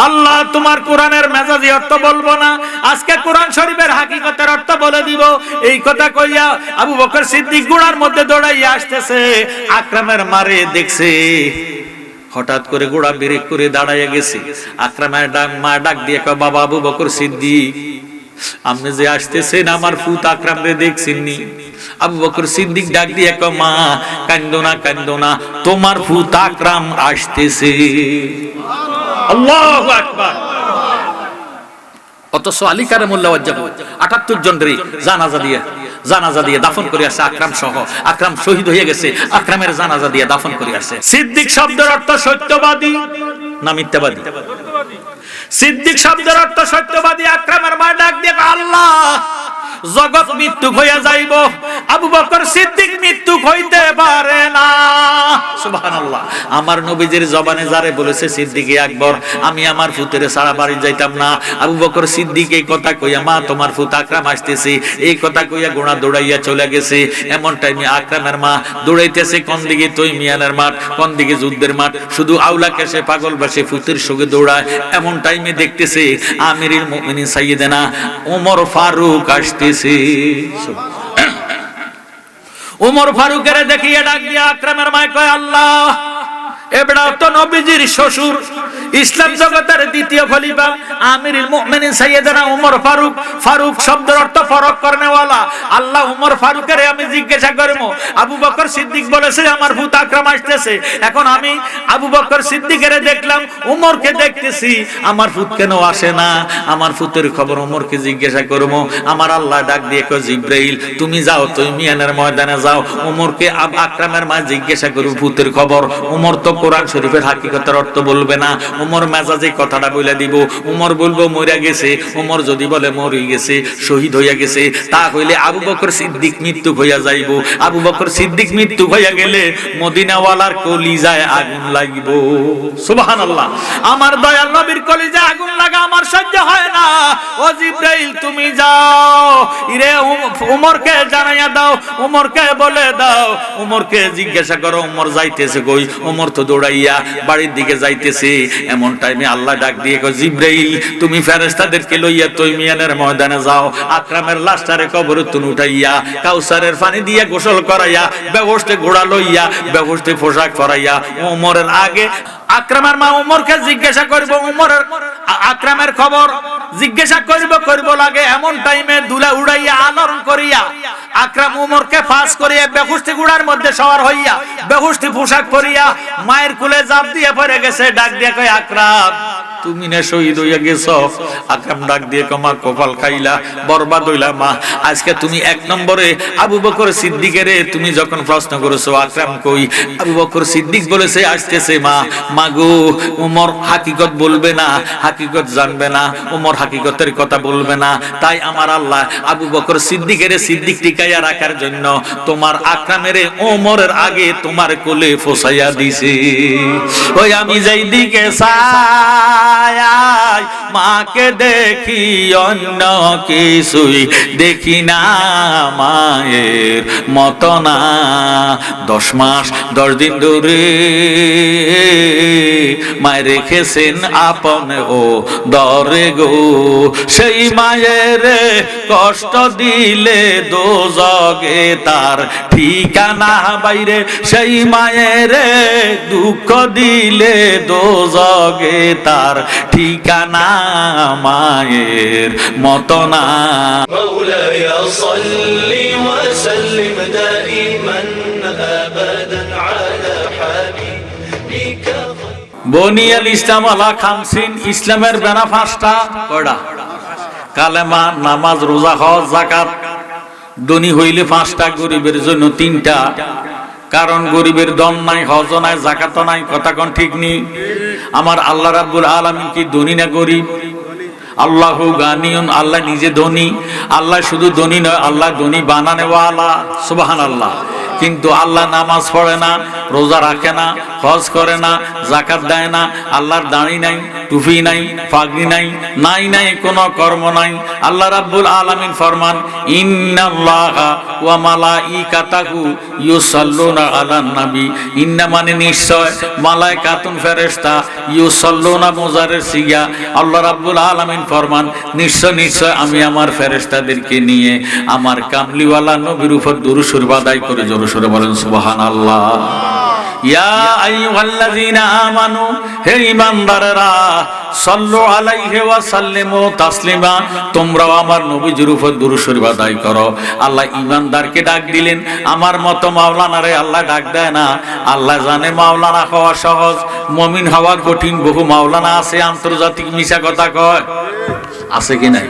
আল্লাহ তোমার কোরআনের মেজাজি অর্থ বলবো না, আজকে কোরআন শরীফের হাকিকতের অর্থ বলে দিব। এই কথা কইয়া আবু বকর সিদ্দিক ঘোড়ার মধ্যে দৌড়াইয়া আসতেছে। আকরামের মারে দেখছে, হঠাৎ করে ঘোড়া ব্রেক করে দাঁড়াইয়া গেছে। আকরামের মা ডাক দিয়ে কয়, বাবা আবু বকর সিদ্দিক, আপনি যে আসতেছেন আমার ফুত আকরাম রে দেখছেননি? আবু বকর সিদ্দিক ডাক দিয়ে কয়, মা কান্দো না কান্দো না, তোমার ফুত আকরাম আসতেছে। আল্লাহু আকবার। অথচ আলী কারামুল্লাহ ওয়াজ্জাহু ৭৮ জন রে জানাজা দিয়ে দাফন করে আসে। আকরাম সহ, আকরাম শহীদ হয়ে গেছে, আকরামের জানাজা দিয়ে দাফন করে আসে। সিদ্দিক শব্দের অর্থ সত্যবাদী না মিথ্যাবাদী? সিদ্দিক শব্দের অর্থ সত্যবাদী। আকরামের মা ডাক দিয়ে, আল্লাহ জগৎ মৃত্যু হইয়া যাইব, আবু বকর সিদ্দিক মৃত্যু হইতে পারে না। সুবহানাল্লাহ। আমার নবীজির জবানে যারে বলেছে সিদ্দিকে আকবর, আমি আমার ফুতের ছাড়া বাড়ি যাইতাম না। আবু বকর সিদ্দিক এই কথা কইয়া, মা তোমার ফুত আকরাম আসতেছে, এই কথা কইয়া ঘোড়া দৌড়াইয়া চলে গেছে। এমন টাইমে আকরামের মা দৌড়াইতেছে কোন দিকে তৈমিয়ানের মাঠ, কোন দিকে যুদ্ধের মাঠ, শুধু আউলা কেশে পাগল বাসে ফুতের সঙ্গে দৌড়ায়। এমন টাইমে দেখতেছে আমিরুল মুমিনিন সাইয়েদনা ওমর ফারুক আসতেছে। ওমর ফারুকের দেখিয়ে ডাক দিয়া আকরামের মা কয়, আল্লাহ এবড়া তো নবীজির শ্বশুর, ইসলাম জগতের দ্বিতীয় খলিফা আমিরুল মুমিনিন সাইয়েদনা ওমর ফারুক। ফারুক শব্দের অর্থ ফরক করনেওয়ালা। আল্লাহ ওমর ফারুকের আমি জিজ্ঞাসা করব, আবু বকর সিদ্দিক বলেছে আমার ভূত আকরাম আসতেছে, এখন আমি আবু বকর সিদ্দিকের দেখলাম, ওমরকে দেখতেছি, আমার ভূত কেন আসে না? আমার ভূতের খবর ওমরকে জিজ্ঞাসা করব। আমার আল্লাহ ডাক দিয়ে কয়, জিব্রাইল তুমি যাও, তৈমিয়ানের ময়দানে যাও, ওমরকে আকরামের মা জিজ্ঞাসা করব ভূতের খবর। ওমর তো কোরআন শরীফের হাকিকতের অর্থ বলবে না, ওমর মেজাজে কথাটা বলে দিব। ওমর বলবো মরে গেছে, ওমর যদি বলে মরে গেছে, শহীদ হইয়া গেছে, তা হইলে আবু বকর সিদ্দিক মৃত্যু হইয়া যাইব। আবু বকর সিদ্দিক মৃত্যু হইয়া গেলে মদিনাওয়ালার কলিজায় আগুন লাগিব। সুবহানাল্লাহ। আমার দয়াল নবীর কলিজায় আগুন লাগা আমার সহ্য হয় না। ও জিব্রাইল তুমি যাও, ইরে ওমরকে জানাইয়া দাও, ওমরকে বলে দাও, ওমরকে জিজ্ঞাসা করো ওমর যাইতেছে কই। ওমর তো দৌড়াইয়া বাড়ির দিকে যাইতেছে। এমন টাইমে আল্লাহ ডাক দিয়ে কয়, জিব্রাইল তুমি ফেরেশতাদেরকে লইয়া তৈমিয়ানের ময়দানে যাও, আকরামের লাশটারে কবরে তুন উঠাইয়া কাউসারের পানি দিয়ে গোসল করাইয়া, ব্যবস্থে ঘোড়া লইয়া, ব্যবস্থে পোশাক পরাইয়া ওমরের আগে আকরামের মা ওমরকে জিজ্ঞাসা করব, ওমরের আকরামের খবর জিজ্ঞাসা করব লাগে। এমন টাইমে দুলা উড়াইয়া আলোড়ন করিয়া আকরাম ওমরকে ফাঁস করিয়া বেহুশতি ঘোড়ার মধ্যে সওয়ার হইয়া, বেহুশতি পোশাক পরিয়া মায়ের কোলে জাপ দিয়ে পড়ে গেছে। ডাক দিয়ে কয়, আকরাম তুমি না শহীদ হইয়া গেছো? আকরাম ডাক দিয়ে কয়, মা কপাল খাইলা, বরবাদ হইলা মা। আজকে তুমি এক নম্বরে আবু বকর সিদ্দিকের তুমি যখন প্রশ্ন করেছো আকরাম কই, আবু বকর সিদ্দিক বলেছে আসতেছে। মা মাগো ওমর হাকিকত বলবে না, হাকিকত জানবে না, ওমর হাকিকতের কথা বলবে না। তাই আমার আল্লাহ আবু বকর সিদ্দিকের সিদ্দিক টিকাইয়া রাখার জন্য তোমার আকরামের ওমরের আগে তোমার কোলে ফসাইয়া দিছে। ওই আমি যেই দিকে চাই মাকে দেখি, অন্য কিছুই দেখি না, মায়ের মতো না। 10 মাস 10 দিন ধরে মায় রেখেছেন আপন ও দরে গো, সেই মায়ের কষ্ট দিলে দোজগে তার ঠিকানা বাইরে, সেই মায়ের দুঃখ দিলে দোজগে তার ঠিকানা, মায়ের মতো না। مولاي صل وسلم دائما أبدا على حبيبك। বনিয়াল ইসলাম আলা খামসিন, ইসলামের বেনা 5টা। কয়টা? কালেমা, নামাজ, রোজা, হজ, যাকাত। ধনী হইলে 5টা, গরিবের জন্য 3টা। কারণ গরিবের দম নাই, হজ নাই, যাকাত নাই। কথা কোন ঠিক নেই? আমার আল্লাহ রাব্বুল আলামিন কি ধনী না গরিব? আল্লাহু গানিয়ুন, আল্লাহ নিজে ধনী। আল্লাহ শুধু ধনী নয়, আল্লাহ ধনী বানানেওয়ালা। সুবহানাল্লাহ। কিন্তু আল্লাহ নামাজ পড়ে না, রোজা রাখে না, হজ করে না, যাকাত দেয় না, আল্লাহর দাড়ি নাই, টুপি নাই, পাগড়ি নাই, নাই কোনো কর্ম নাই। আল্লাহ রাব্বুল আলামিন ফরমান ইন্নাল্লাহা ওয়া মালাইকাতাহু ইউসাল্লুনা আলান নবী। ইন্না মানে নিশ্চয়, মালাইকাতুন ফেরেশতা, ইউসাল্লুনা মুজারের সিগা। আল্লাহ রাব্বুল আলামিন ফরমান নিশ্চয় আমি আমার ফেরেশতাদেরকে নিয়ে আমার কামলিওয়ালা নবীর উপর দুরূদ শরীফ আদায় করে জোরে সোরে বলেন সুবহানাল্লাহ। ইয়া আইয়ুহাল্লাযীনা আমানু, হে ঈমানদারেরা, সাল্লু আলাইহি ওয়া সাল্লিমু তাসলিমা, তোমরাও আমার নবীজির উপর দুরূদ শরীফ আদায় করো। আল্লাহ ঈমানদারকে ডাক দিলেন, আমার মতো মাওলানারে আল্লাহ ডাক দেয় না। আল্লাহ জানে মাওলানা হওয়া সহজ, মুমিন হওয়া কঠিন। বহু মাওলানা আছে আন্তর্জাতিক মিশা কথা কয়, আছে কি নাই?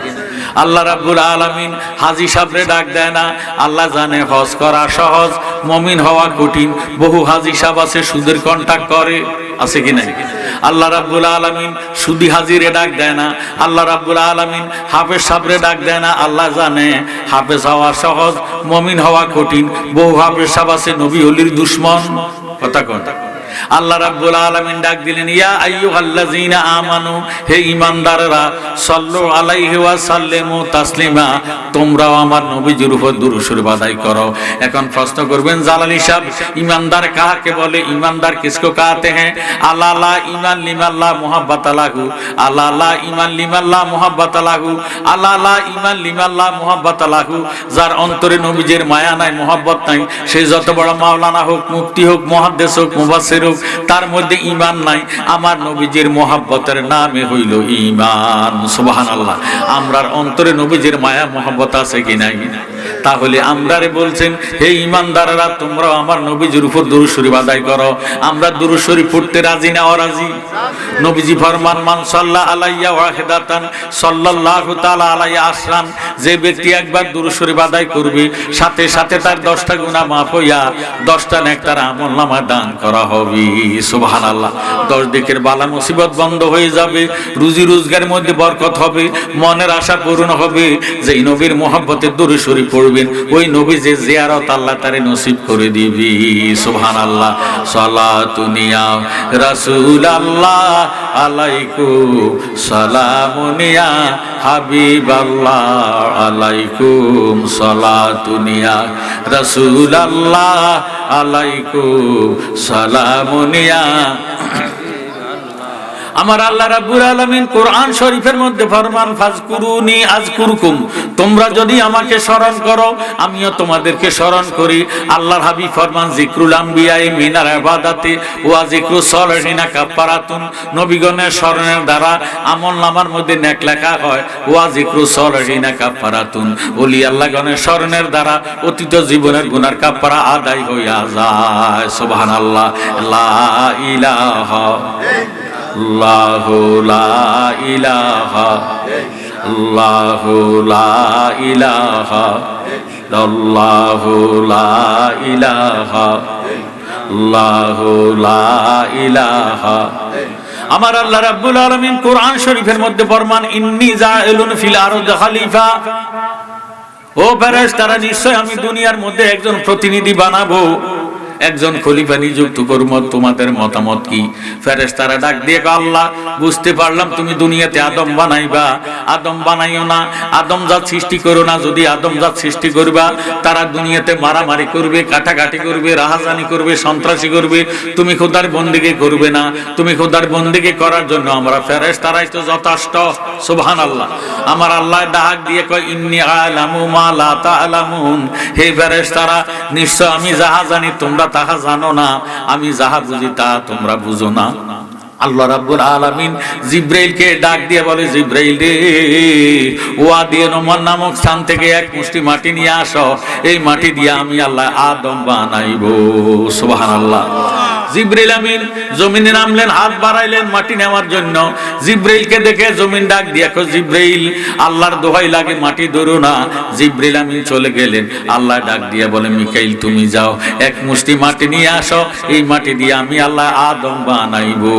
আল্লাহ রাব্বুল আলামিন হাজী সাহেবরে ডাক দেয় না। আল্লাহ জানে হজ করা সহজ, মুমিন হওয়া কঠিন। বহু হাজী সাহেব আছে সুদের কন্ট্রাক্ট করে, আছে কি নাই? আল্লাহ রাব্বুল আলামিন সুদি হাজিরে ডাক দেয় না। আল্লাহ রাব্বুল আলামিন হাফেজ সাহেবরে ডাক দেয় না। আল্লাহ জানে হাফেজ হওয়া সহজ, মুমিন হওয়া কঠিন। বহু হাফেজ সাহেব আছে নবী ওলির দুশমন, কথা কোন? আল্লাহ রাব্বুল আলামিন ডাক দিলেন, ইয়া আইয়ুহাল্লাযীনা আমানু, হে ঈমানদাররা, সাল্লু আলাইহি ওয়া সাল্লিমু তাসলিমা, তোমরাও আমার নবীজির উপর দুরূদ শরীফ আদায় করো। এখন প্রশ্ন করবেন জালালী সাহেব, ঈমানদার কাকে বলে? ঈমানদার কিসকো কাতে হ্যাঁ? আলা লা ঈমান লিমান লা মুহাব্বাত লাহু, আলা লা ঈমান লিমান লা মুহাব্বাত লাহু, আলা লা ঈমান লিমান লা মুহাব্বাত লাহু। যার অন্তরে নবীজির মায়া নাই, মুহাব্বত নাই, সে যত বড় মাওলানা হোক, মুফতি হোক, মুহাদ্দিস হোক, মুফাসসির হোক, তার মধ্যে ঈমান নাই। আমার নবীজির মুহাব্বতের নামে হইল ঈমান। সুবহানাল্লাহ। আমরার অন্তরে নবীজির মায়া মুহাব্বত আছে কি নাই? তাহলে আমরারে বলছেন, হে ঈমানদাররা, তোমরাও আমার নবীজির উপর দুরূদ শরীফ আদায় করো। আমরা দুরূদ শরীফ পড়তে রাজি না অরাজি? নবীজি ফরমান মান সাল্লা আলাইয়া ওয়াহিদাতান সাল্লাল্লাহু তাআলা আলাইহি আশরান, যে ব্যক্তি একবার দুরূদ শরীফ আদায় করবে, সাথে সাথে তার 10টা গুনাহ মাফ হইয়া 10টা নেক তার আমলনামায় দান করা হবে। সুবহানাল্লাহ। 10 দিকের বালা মুসিবত বন্ধ হয়ে যাবে, রুজি রোজগারের মধ্যে বরকত হবে, মনের আশা পূরণ হবে। যেই নবীর মুহাব্বতে দুরূদ শরীফ পড়বেন, ওই নবী যে জিয়ারত আল্লাহ তারে নসিব করে দিবি। সুবহানাল্লাহ। সালাতুন ইয়া রাসূলুল্লাহ আলাইকুম, সালামুন ইয়া হাবিবাল্লাহ আলাইকুম, সালাতুন ইয়া রাসূলুল্লাহ আলাইকুম, সালামুন ইয়া। আমার আল্লাহ রাব্বুল আলামিন কোরআন শরীফের মধ্যে ফরমান ফাজকুরুনি আযকুরকুম, তোমরা যদি আমাকে স্মরণ করো আমিও তোমাদেরকে স্মরণ করি। আল্লাহর হাবিব ফরমান যিকরুল আমবিয়ায়ে মিনাল ইবাদাতি ওয়া যিকরুস সালিহিনা কাফারাতুন, নবীগণের স্মরণের দ্বারা আমলনামার মধ্যে নেক লেখা হয়। ওয়া যিকরুস সালিহিনা কাফারাতুন, ওলি আল্লাহগণের স্মরণের দ্বারা অতীত জীবনের গুনার কাফারা আদায় হইয়া যায়। সুবহানাল্লাহ। লা ইলাহা আল্লাহু লা ইলাহা, আল্লাহু লা ইলাহা, আল্লাহু লা ইলাহা, আল্লাহু লা ইলাহা। আমার আল্লাহ রাব্বুল আলামিন কোরআন শরীফের মধ্যে ফরমান ইন্নী জাইলুন ফিল আরদি খলিফা, ও ফেরেশতারা, নিশ্চয় আমি দুনিয়ার মধ্যে একজন প্রতিনিধি বানাবো, একজন খলিফা নিযুক্ত করব। তোমাদের মতামত কি? ফেরেশতারা ডাক দিয়ে কয়, আল্লাহ বুঝতে পারলাম তুমি দুনিয়াতে আদম বানাইবা, আদম বানাইও না, আদম জাত সৃষ্টি করো না। যদি আদম জাত সৃষ্টি করবা, তারা দুনিয়াতে মারামারি করবে, কাটাকাটি করবে, রাহাজানি করবে, সন্ত্রাসী করবে, তুমি খোদার বন্দেগী করবে না। তুমি খোদার বন্দেগী করার জন্য আমরা ফেরেশতারাই তো যথেষ্ট। সুবহানাল্লাহ। আমার আল্লাহ ডাক দিয়ে কয় ইন্নী আ'লামু মা লা তা'লামুন, হে ফেরেশতারা, নিশ্চয় আমি যাহা জানি তোমরা তাহা জানো না, আমি যাহা বুঝি তা তোমরা বুঝো না। আল্লাহ রাব্বুল আলামিন জিব্রাইলকে ডাক দিয়ে বলে, জিব্রাইল রে, ওয়াদি নমন নামক স্থান থেকে এক মুষ্টি মাটি নিয়ে আসো, এই মাটি দিয়ে আমি আল্লাহ আদম বানাইবো। সুবহানাল্লাহ। জিবরাইল আমিন জমিনে নামলেন, হাত বাড়াইলেন মাটি নেওয়ার জন্য। জিবরাইলকে দেখে জমিন ডাক দিয়া কয়, জিবরাইল আল্লাহর দোহাই লাগে মাটি ধরো না। জিবরাইল আমিন চলে গেলেন। আল্লাহ ডাক দিয়া বলে, মিকাইল তুমি যাও, এক মুষ্টি মাটি নিয়ে আসো, এই মাটি দিয়ে আমি আল্লাহ আদম বানাইবো।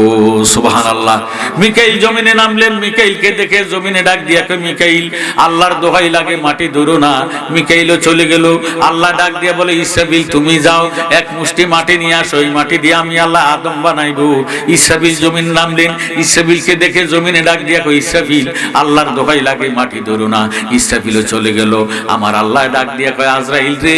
সুবহানাল্লাহ। মিকাইল জমিনে নামলেন। মিকাইলকে দেখে জমিনে ডাক দিয়া কয়, মিকাইল আল্লাহর দোহাই লাগে মাটি ধরো না। মিকাইলও চলে গেল। আল্লাহ ডাক দিয়া বলে, ইসরাফিল তুমি যাও, এক মুষ্টি মাটি নিয়ে আসো, এই মাটি দিয়ে আমি আল্লাহ আদম বানাইবো। ইসরাফিল জমিন নামলেন। ইসরাফিলকে দেখে জমিনে ডাক দিয়া কয়, ইসরাফিল আল্লাহর দোহাই লাগে মাটি ধরো না। ইসরাফিলও চলে গেল। আমার আল্লাহ ডাক দিয়া কয়, আজরাইল রে,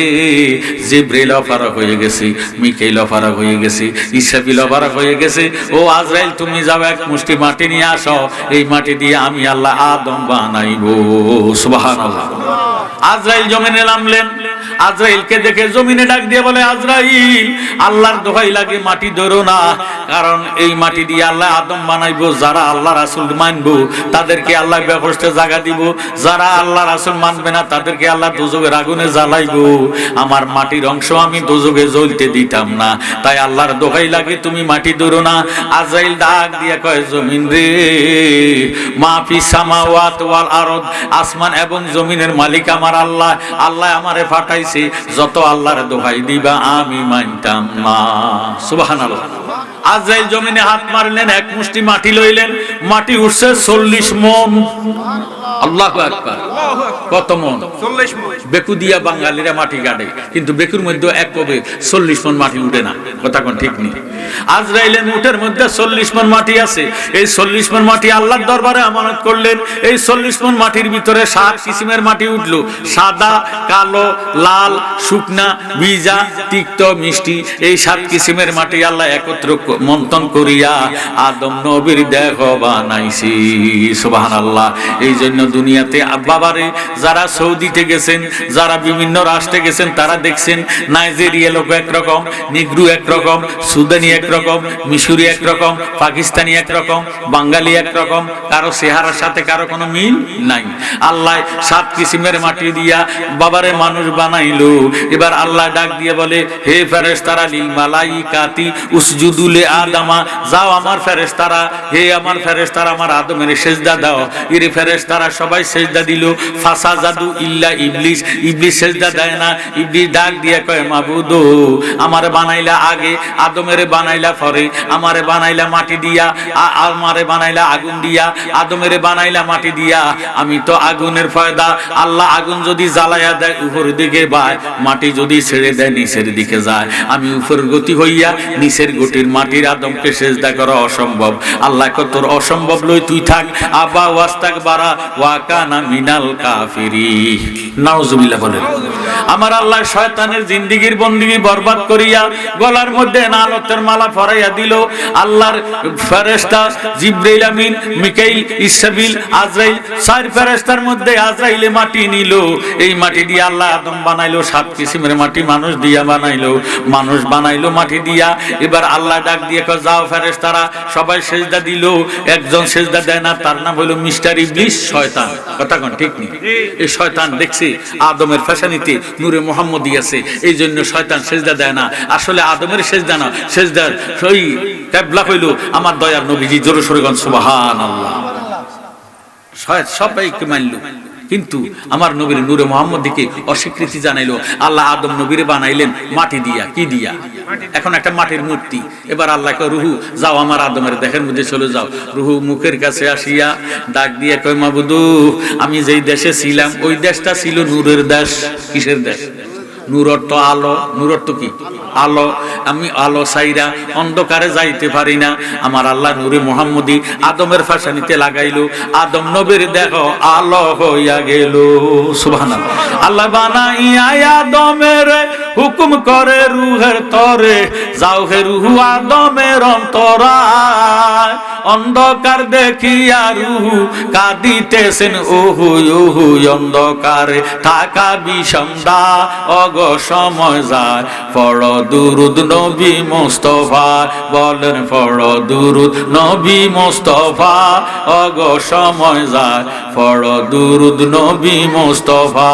জিবরাইল অপারগ হয়ে গেছে, মিকাইল অপারগ হয়ে গেছে, ইসরাফিল অপারগ হয়ে গেছে। ও আজরাইল তুমি যাও, এক মুষ্টি মাটি নিয়ে আসো, এই মাটি দিয়ে আমি আল্লাহ আদম বানাইবো। সুবহানাল্লাহ। আজরাইল জমিনে নামলেন। আজরাইলকে দেখে জমিনে ডাক দিয়ে বলে, আজরাইল আল্লাহর দোহাই লাগে মাটি ধরো না, কারণ এই মাটি দিয়ে আল্লাহ আদম বানাইবো। যারা আল্লাহ রাসূল মানবো তাদেরকে আল্লাহ বেহেশতে জায়গা দিব, যারা আল্লাহ রাসূল মানবে না তাদেরকে আল্লাহ দোজখের আগুনে জ্বালাইবো। আমার মাটির অংশ আমি দোজখে জ্বলতে দিতাম না, তাই আল্লাহর দোহাই লাগে তুমি মাটি ধরো না। আজরাইল ডাক দিয়ে কয়, জমিন রে, মা ফিস সামাওয়াত ওয়াল আরদ, আসমান এবং জমিনের মালিক আমার আল্লাহ। আল্লাহ আমারে পাঠাইছে, যত আল্লাহর দোহাই দিবা আমি মানতাম না। সুবহানাল্লাহ। আজরাইল জমিনে হাত মারলেন, এক মুষ্টি মাটি লইলেন, মাটি উঠছে 40 মণ। আল্লাহু আকবার। কত মণ? 40 মণ। বেকু দিয়া বাঙালিরা মাটি কাটে, কিন্তু বেকুর মধ্যে এক কবে 40 মণ মাটি উঠে না। কথা কোন ঠিক নেই। আজরাইলের মুঠের মধ্যে 40 মণ মাটি আছে। এই 40 মণ মাটি আল্লাহর দরবারে আমানত করলেন। এই 40 মণ মাটির ভিতরে 7 কিসিমের মাটি উঠলো, সাদা, কালো, লাল, শুকনা, ভিজা, তিক্ত, মিষ্টি। এই 7 কিসিমের মাটি আল্লাহ একত্র মন্থন করিয়া আদম নবীর দেহ বানাইছি। সুবহানাল্লাহ। এই জন্য দুনিয়াতে বাবারে যারা সৌদিতে গেছেন, যারা বিভিন্ন রাষ্ট্রে গেছেন, তারা দেখছেন নাইজেরিয়া লোক একরকম, নিগ্রু একরকম, সুদানি একরকম, মিশরি একরকম, পাকিস্তানি একরকম, বাঙালি একরকম, কারো চেহারার সাথে কারো কোনো মিল নাই। আল্লাহ 7 কিসিমের মাটি দিয়া বাবারে মানুষ বানাইলো। এবার আল্লাহ ডাক দিয়ে বলে, হে ফেরেশতারা, লিল মালাইকাতি উসজুদু লি আদামা, যাও আমার ফেরেশতারা, হে আমার ফেরেশতারা, আমার আদমের সিজদা দাও। এর ফেরেশতারা সবাই সিজদা দিল। ফাসাজাদু ইল্লা ইবলিস, ইবলিস সিজদা দেয় না। ইবলিস ডাক দিয়ে কয়, মাবুদ আমারে বানাইলা আগে, আদমের বানাইলা পরে, আমারে বানাইলা মাটি দিয়া, আমারে বানাইলা আগুন দিয়া, আদমের বানাইলা মাটি দিয়া, আমি তো আগুনের ফয়দা। আল্লাহ আগুন যদি জ্বালায়া দেয় উপর দিকে বায়, মাটি যদি ছেড়ে দেয় নিচের দিকে যায়। আমি উপর গতি হইয়া নিচের গতির মাটির আদমকে সিজদা করা অসম্ভব। আল্লাহ কয়, তোর অসম্ভব লই তুই থাক। আবা ওয়াস্তাকবারা ওয়া কানা মিনাল কাফিরিন। নাউজুবিল্লাহ বলেন। আমার আল্লাহ শয়তানের জিন্দেগীর বন্দেগী বরবাদ করিয়া গলার মধ্যে নালতের মালা পরাইয়া দিল। আল্লাহর ফেরেশতা জিবরাইল আমিন, মিকাইল, ইসরাফিল, আজরাইল, 4 ফেরেশতার মধ্যে আজরাইলে মাটি নিল। এই মাটি দিয়ে আল্লাহ আদম বানাইলো। 7 কিসিমের মাটি মানুষ দিয়া বানাইলো। মানুষ বানাইলো মাটি দিয়া। এবার আল্লাহ ডাক দিয়ে কয়, যাও ফেরেশতারা, সবাই সিজদা দিল। একজন সিজদা দেয় না, তার নাম হলো মিস্টার ইবলিস, শয়তান। কথা কোন ঠিক নেই। এই শয়তান দেখছি আদমের ফ্যাশনিতে নূরে মুহাম্মদি আছে, এই জন্য শয়তান সিজদা দেয় না। আসলে আদমের সিজদা না, সিজদার ওই কিবলা হইল আমার দয়ার নবীজি। জোরে সোরে গন সুবহানাল্লাহ। সবাইকে মানলো, কিন্তু আমার নবীর নূরে মুহাম্মদীকে অস্বীকৃতি জানাইলো। আল্লাহ আদম নবীরে বানাইলেন মাটি দিয়া। কি দিয়া? এখন একটা মাটির মূর্তি। এবার আল্লাহ কয়, রুহু যাও আমার আদমের দেহের মধ্যে চলে যাও। রুহু মুখের কাছে আসিয়া ডাক দিয়ে কয়, মাবুদু আমি যেই দেশে ছিলাম ওই দেশটা ছিল নূরের দেশ। কিসের দেশ? নূর অর্থ আলো। নূর অর্থ কি? আলো। আমি আলো চাইরা অন্ধকারে যাইতে পারি না। আমার আল্লাহ নূরে মুহাম্মদী আদমের ফাঁসানিতে লাগাইলো। আদম নবীর দেহ আলো হইয়া গেল। সুবহানাল্লাহ। আল্লাহ বানাইয়া আদমের হুকুম করে রুহের তরে, যাও হে রুহু আদমের অন্তরায়। অন্ধকার দেখিয়া রুহু কাঁদিতেছেন, ওহু ওহু অন্ধকারে থাকা বিষমদা অগো সময় যায় পড় দুরুদ নবী মুস্তাফা বলেন পড় দুরুদ নবী মুস্তাফা অগো সময় যায় পড় দুরুদ নবী মুস্তাফা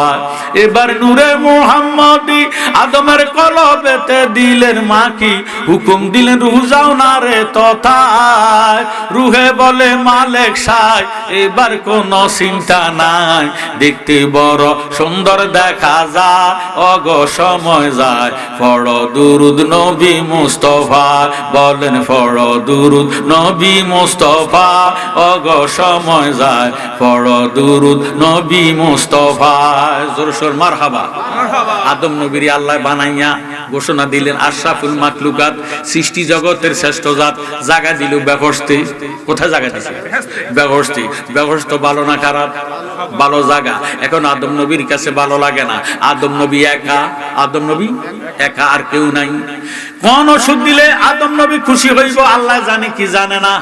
এবার নূরে মুহাম্মদি আদমের কলবেতে দিলেন মাখি হুকুম দিলেন রুহ যাও না রে তথায় রুহে বলে মালিক সাই এবার কোনো চিন্তা নাই দেখতে বড় সুন্দর দেখা যায় অগো সময় যায় পড় দুরুদ নবী মুস্তাফা বলেন পড় দুরুদ নবী মুস্তাফা অগো সময় যায় পড় দুরুদ নবী মুস্তাফা জোর সোর মারহাবা আদম নবীর আল্লাহ বানাইয়া ঘোষণা দিলেন আশরাফুল মাখলুকাত সৃষ্টি জগতের শ্রেষ্ঠ জাত জায়গা দিল বেহস্তে কোথায় জায়গা দিছে বেহস্তে বেহস্ত ভালো না খারাপ ভালো জায়গা এখন আদম নবীর কাছে ভালো লাগে না আদম নবী একা আদম নবী একা আর কেউ নাই কোন ওষুধ দিলে আদম নবী খুশি হইব আল্লাহ জানে কি জানে না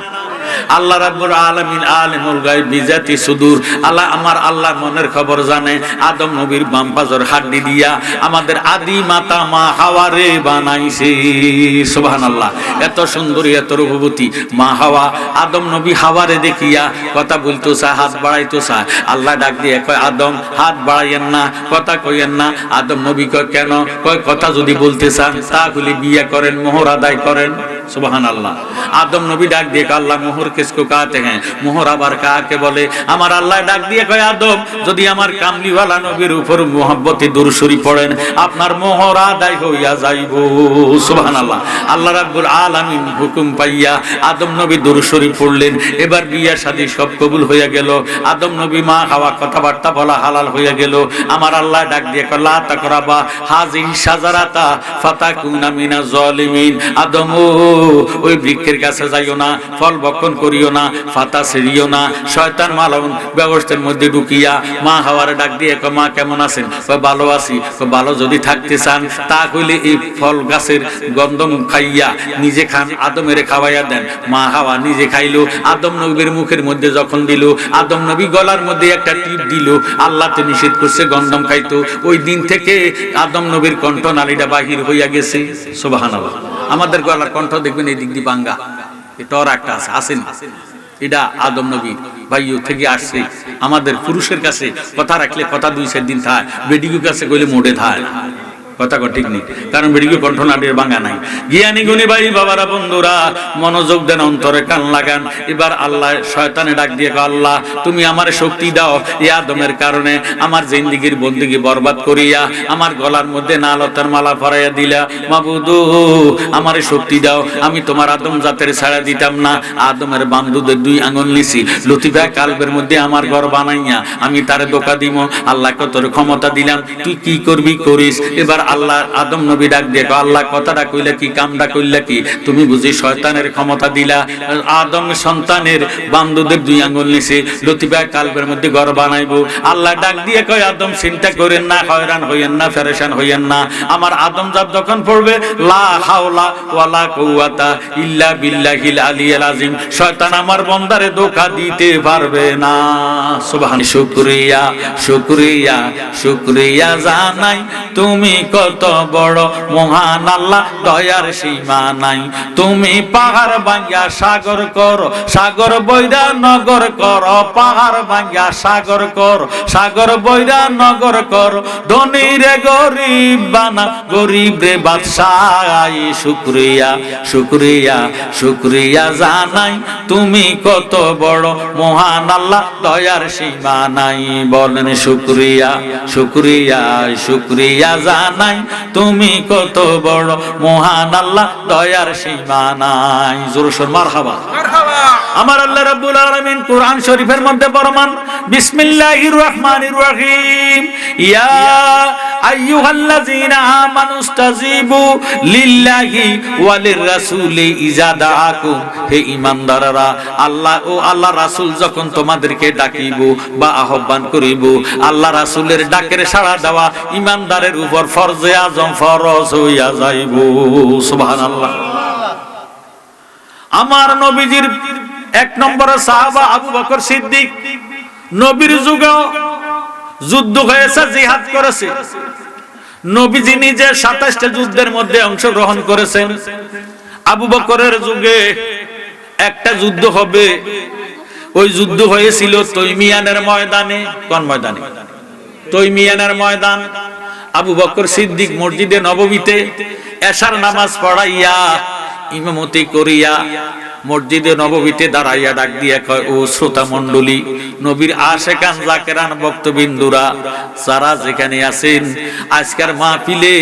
আল্লাহ রাব্বুল আলামিন আলিমুল গায়ব বিজাতি সুদূর আল্লাহ আমার আল্লাহ মনের খবর জানে আদম নবীর বাম পাজর হাড্ডি দিয়া আমাদের আদি মাতা মা হাওয়ারে বানাইছে সুবহানাল্লাহ এত সুন্দরী এত রূপবতী মা হাওয়া আদম নবী হাওয়ারে দেখিয়া কথা বলতো চায় হাত বাড়াইতো চায় আল্লাহ ডাক দিয়ে কয় আদম হাত বাড়াইয়েন না কথা কইয়েন না আদম নবী কয় কেন কয় কথা যদি বলতে চান তাহলে বিয়ে করেন মোহর আদায় করেন সুবহানাল্লাহ আদম নবী ডাক দিয়ে আল্লাহ মোহর কিসকো কাতে हैं মোহর আবার কাকে বলে আমার আল্লাহ ডাক দিয়ে কয় আদম যদি আমার কামলিওয়ালা নবীর উপর মুহাব্বতে দরুদ শরীফ পড়েন আপনার মোহর আদায় হইয়া যাইব সুবহানাল্লাহ আল্লাহ রাব্বুল আলামিন হুকুম পাইয়া আদম নবী দরুদ শরীফ পড়লেন এবার বিয়া শাদী সব কবুল হইয়া গেল আদম নবী মা হাওয়া কথাবার্তা বলা হালাল হইয়া গেল আমার আল্লাহ ডাক দিয়ে কয় লা তাকরাবা হাযিহি শাজারাতা ফাতাকুনা মিনাজ জালিমিন আদম ওই বৃক্ষের কাছে যাইও না ফল ভক্ষণ করিও না ফাতা ছিড়িও না শয়তান মালাউন ব্যবস্থার মধ্যে ঢুকিয়া মা হাওয়ারে ডাক দিয়ে কয় মা কেমন আছেন কয় ভালো আছি কয় ভালো যদি থাকতে চান তা কইলে এই ফল গাছের গন্ধ খাইয়া নিজে খান আদমের খাওয়াইয়া দেন মা হাওয়া নিজে খাইলো আদম নবীর মুখের মধ্যে যখন দিল আদম নবী গলার মধ্যে একটা টিপ দিল আল্লাহ তো নিষেধ করছে গন্ধম খাইতো ওই দিন থেকে আদম নবীর কণ্ঠনালীটা বাহির হইয়া গেছে সুবহানাল্লাহ আমাদের গলার কণ্ঠ দেখবেন এই দিক দিয়ে ভাঙ্গা এটার একটা আছে আসেন এটা আদম নবী ভাইও থেকে আসছে আমাদের পুরুষের কাছে কথা রাখলে কথা 2-4 দিন থাকে বেডিগুর কাছে কইলে মোড়ে থাকে কথা ঠিক নেই কারণ বেডিগুর কণ্ঠনালীর ভাঙ্গা নাই জ্ঞানী গুণী ভাই বাবারা বন্ধুরা মনোযোগ দেন অন্তরে কান লাগান এবার আল্লাহ শয়তানে ডাক দিয়ে আল্লাহ তুমি আমারে শক্তি দাও এই আদমের কারণে আমার জিন্দেগীর বন্দেগী বরবাদ করিয়া আমার গলার মধ্যে নালতার মালা পরাইয়া দিলা মাবুদ আমারে শক্তি দাও আমি তোমার আদম জাতের ছাড়া দিতাম না আদমের বামদুদের 2 আঙ্গুল নিছি লতিফা কালবের মধ্যে আমার ঘর বানাইয়া আমি তারে ধোঁকা দিব আল্লাহকে তোর ক্ষমতা দিলাম তুই কি করবি করিস এবার আল্লাহ আদম নবী ডাক দিয়ে আল্লাহ কথাটা কইলা কি কামটা কইলা কি তুমি বুঝি শয়তানের ক্ষমতা দিলা আদম সন্তানের বান্দুদের 2 আঙ্গুল নিছে লতিফা কালবের মধ্যে ঘর বানাইবো আল্লাহ ডাক দিয়ে কয় আদম চিন্তা করেন না হয়রান হইয়েন না পেরেশান হইয়েন না আমার আদম জাত যখন পড়বে লা হাওলা ওয়ালা কুওয়াতা ইল্লা বিল্লাহিল আলিয়্যিল আযীম শয়তান আমার বান্দারে ধোঁকা দিতে পারবে না সুবহান শুকরিয়া শুকরিয়া শুকরিয়া জানাই তুমি কত বড় মহান আল্লাহ দয়ার সীমা নাই তুমি পাহাড় ভাঙ্গা সাগর করো সাগর বৈরা নগর করো পাহাড় ভাঙ্গা সাগর করো সাগর বৈরা নগর করো ধনী রে গরিব বানা গরিব রে বাদশাহ শুকরিয়া শুকরিয়া শুকরিয়া জানাই তুমি কত বড় মহান আল্লাহ দয়ার সীমা নাই বলেন শুকরিয়া শুকরিয়া শুকরিয়া জানাই তুমি কত বড় মহান আল্লাহ দয়ার সীমা নাই জোরে সোরে মারহাবা মারহাবা আমার আল্লাহ রাব্বুল আলামিন কুরআন শরীফের মধ্যে ফরমান বিসমিল্লাহির রহমানির রহিম ইয়া আইয়ুহাল্লাযীনা আমানুস্তাজিবু লিল্লাহি ওয়ালির রাসূলি ইজা দাআকুম হে ঈমানদাররা আল্লাহ ও আল্লাহ রাসূল যখন তোমাদেরকে ডাকিব বা আহ্বান করিব আল্লাহ রাসূলের ডাকের সাড়া দেওয়া ঈমানদারের উপর ফরজে আজম ফরজ হইয়া যাইব সুবহানাল্লাহ আমার নবীজির 1 নম্বর সাহাবা আবু বকর সিদ্দিক নবীর যুগে যুদ্ধ হয়েছে জিহাদ করেছে নবীজি নিজে 27টা যুদ্ধের মধ্যে অংশগ্রহণ করেছেন। আবু বকরের যুগে একটা যুদ্ধ হবে, ওই যুদ্ধ হয়েছিল তৈমিয়ানের ময়দানে। কোন ময়দানে? তৈমিয়ানের ময়দান। আবু বকর সিদ্দিক মসজিদে নববীতে এশার নামাজ পড়াইয়া ইমামতি করিয়া মসজিদে নববীতে দাঁড়াইয়া ডাক দিয়া কয়, ও শ্রোতা মণ্ডলী, নবীর আশেকান জাকেরান ভক্তবিন্দুরা যারা যেখানে আছেন, আজকের মাহফিলে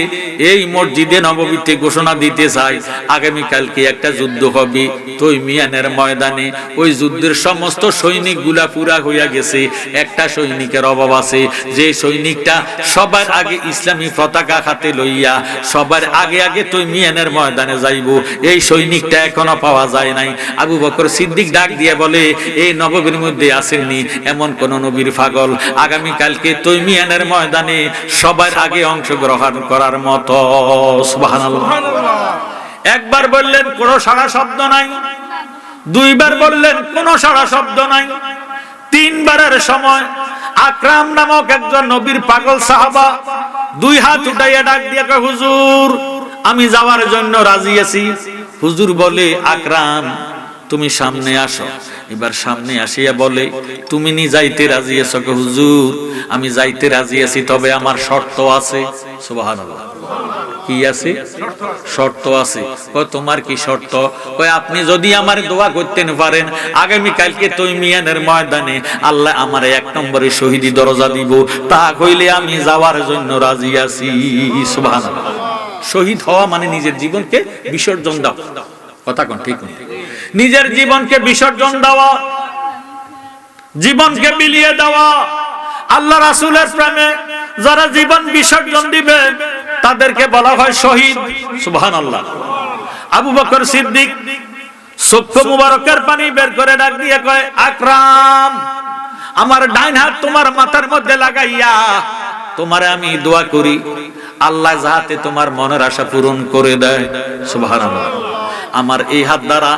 এই মসজিদে নববীতে ঘোষণা দিতে চাই, আগামী কালকে একটা যুদ্ধ হবে তৈমিয়ানের ময়দানে। ওই যুদ্ধের সমস্ত সৈনিকগুলা পুরা হইয়া গেছে, একটা সৈনিকের অভাব আছে, যে সৈনিকটা সবার আগে ইসলামী পতাকা হাতে লইয়া সবার আগে আগে তৈমিয়ানের ময়দানে যাইব, এই সৈনিকটা এখনো পাওয়া যায় নাই। আবু বকর সিদ্দিক ডাক দিয়ে বলে, এই নববীর মধ্যে আসেননি এমন কোন নবীর পাগল আগামী কালকে তৈমিয়ানের ময়দানে সবার আগে অংশগ্রহণ করার মতো? সুবহানাল্লাহ। একবার বললেন কোনো সাড়া শব্দ নাই, দুইবার বললেন কোনো সাড়া শব্দ নাই, তিনবারের সময় আকরাম নামক একজন নবীর পাগল সাহাবা দুই হাত উঠাইয়া ডাক দিয়ে কয়, হুজুর আমি যাওয়ার জন্য রাজি আছি। হুজুর বলে, আকরাম তুমি সামনে আসো। এবার সামনে আসিয়া বলে, তুমি নি যাইতে রাজি আছো? হুজুর আমি যাইতে রাজি আছি, তবে আমার শর্ত আছে। সুবহানাল্লাহ। কি আছে? শর্ত আছে। কয় তোমার কি শর্ত? কয় আপনি যদি আমার দোয়া করতে পারেন, আগামী কালকে তৈমিয়ানের ময়দানে আল্লাহ আমার 1 নম্বরে শহীদি দরজা দিব, তা কইলে আমি যাওয়ার জন্য রাজি আছি। সুবহানাল্লাহ। শহীদ হওয়া মানে নিজের জীবনকে বিসর্জন দাও। কথা কোন ঠিক না? নিজের জীবনকে বিসর্জন দেওয়া, জীবনকে বিলিয়ে দেওয়া। আল্লাহ রাসূলের প্রেমে যারা জীবন বিসর্জন দিবে তাদেরকে বলা হয় শহীদ। সুবহানাল্লাহ। আবু বকর সিদ্দিক চক্ষু মুবারকের পানি বের করে ডাক দিয়ে কয়, আকরাম আমার ডাইন হাত তোমার মাথার মধ্যে লাগাইয়া তোমারে আমি দোয়া করি, আল্লাহ যাতে তোমার মনের আশা পূরণ করে দেয়। সুবহানাল্লাহ। আমার এই হাত দ্বারা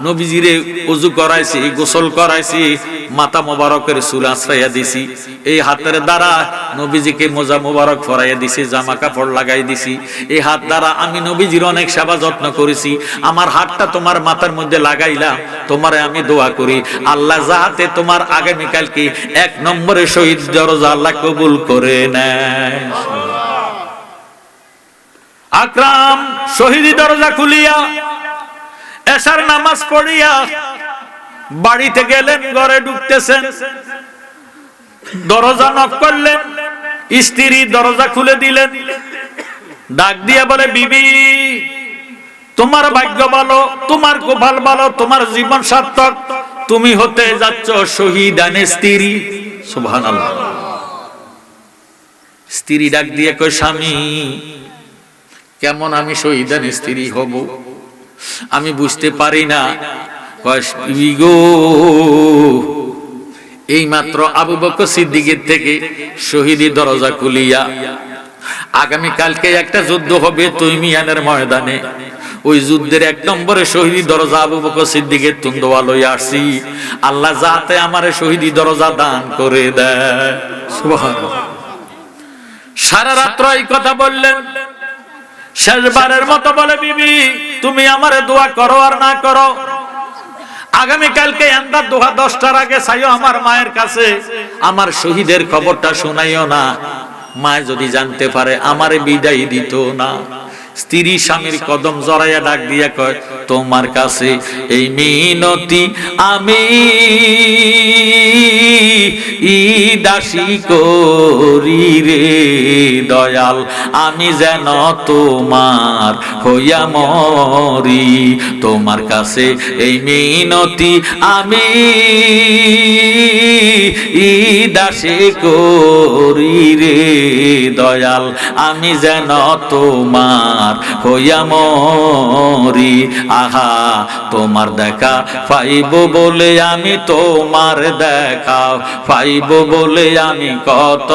নবীজিরে ওযু করাইছি, গোসল করাইছি, মাথা মোবারকের চুল আশ্রাইয়া দিছি, এই হাতের দ্বারা নবীজিকে মোজা মোবারক পরাইয়া দিছি, জামা কাপড় লাগাই দিছি, এই হাত দ্বারা আমি নবীজির অনেক সেবা যত্ন করেছি। আমার হাতটা তোমার মাথার মধ্যে লাগাইলাম, তোমারে আমি দোয়া করি আল্লাহ যাতে তোমার আগামী কালকে 1 নম্বরে শহীদ দরজা আল্লাহ কবুল করে নেয়। আকরাম শহীদি দরজা খুলিয়া এশার নামাজ পড়িয়া বাড়িতে গেলেন, ঘরে ঢুকতেছেন, দরজা নক করলেন, স্ত্রী দরজা খুলে দিলেন, ডাক দিয়ে বলে, বিবি তোমার ভাগ্য ভালো, তোমার কপাল ভালো, তোমার জীবন সার্থক, তুমি হতে যাচ্ছ শহীদানে স্ত্রী। সুবহানাল্লাহ। স্ত্রী ডাক দিয়ে কয়, স্বামী কেমন আমি শহীদানে স্ত্রী হব? আমি বুঝতে পারি না। গো এই মাত্র আবু বকর সিদ্দিকের থেকে শহীদি দরজা খুলিয়া আগামী কালকে একটা যুদ্ধ হবে তৈমিয়ানের ময়দানে, ওই যুদ্ধের 1 নম্বরে শহীদি দরজা আবু বকর সিদ্দিকের তুন্দোয়া লইয়া আসছি, আল্লাহ যাতে আমারে শহীদি দরজা দান করে দেয়। সুবহানাল্লাহ। সারা রাত্র এই কথা বললেন, শেষবারের মতো বলে, বিবি তুমি আমারে দোয়া করো আর না করো, আগামী কালকে এন্দার দোয়া 10টার আগে চাইও আমার মায়ের কাছে, আমার শহীদের খবরটা শোনাইও না, মা যদি জানতে পারে আমারে বিদায় দিত না। স্ত্রী স্বামীর কদম জড়াইয়া ডাক দিয়া কয়, তোমার কাছে এই মিনতি আমি দাসী করি রে দয়াল, আমি যেন তোমার হইয়া মরি, তোমার কাছে এই মিনতি আমি দাসী করি রে দয়াল, আমি যেন তোমার হইয়া মরি। আহা তোমার দেখা পাইব বলে আমি তোমার দেখা পাইব বলে আমি কত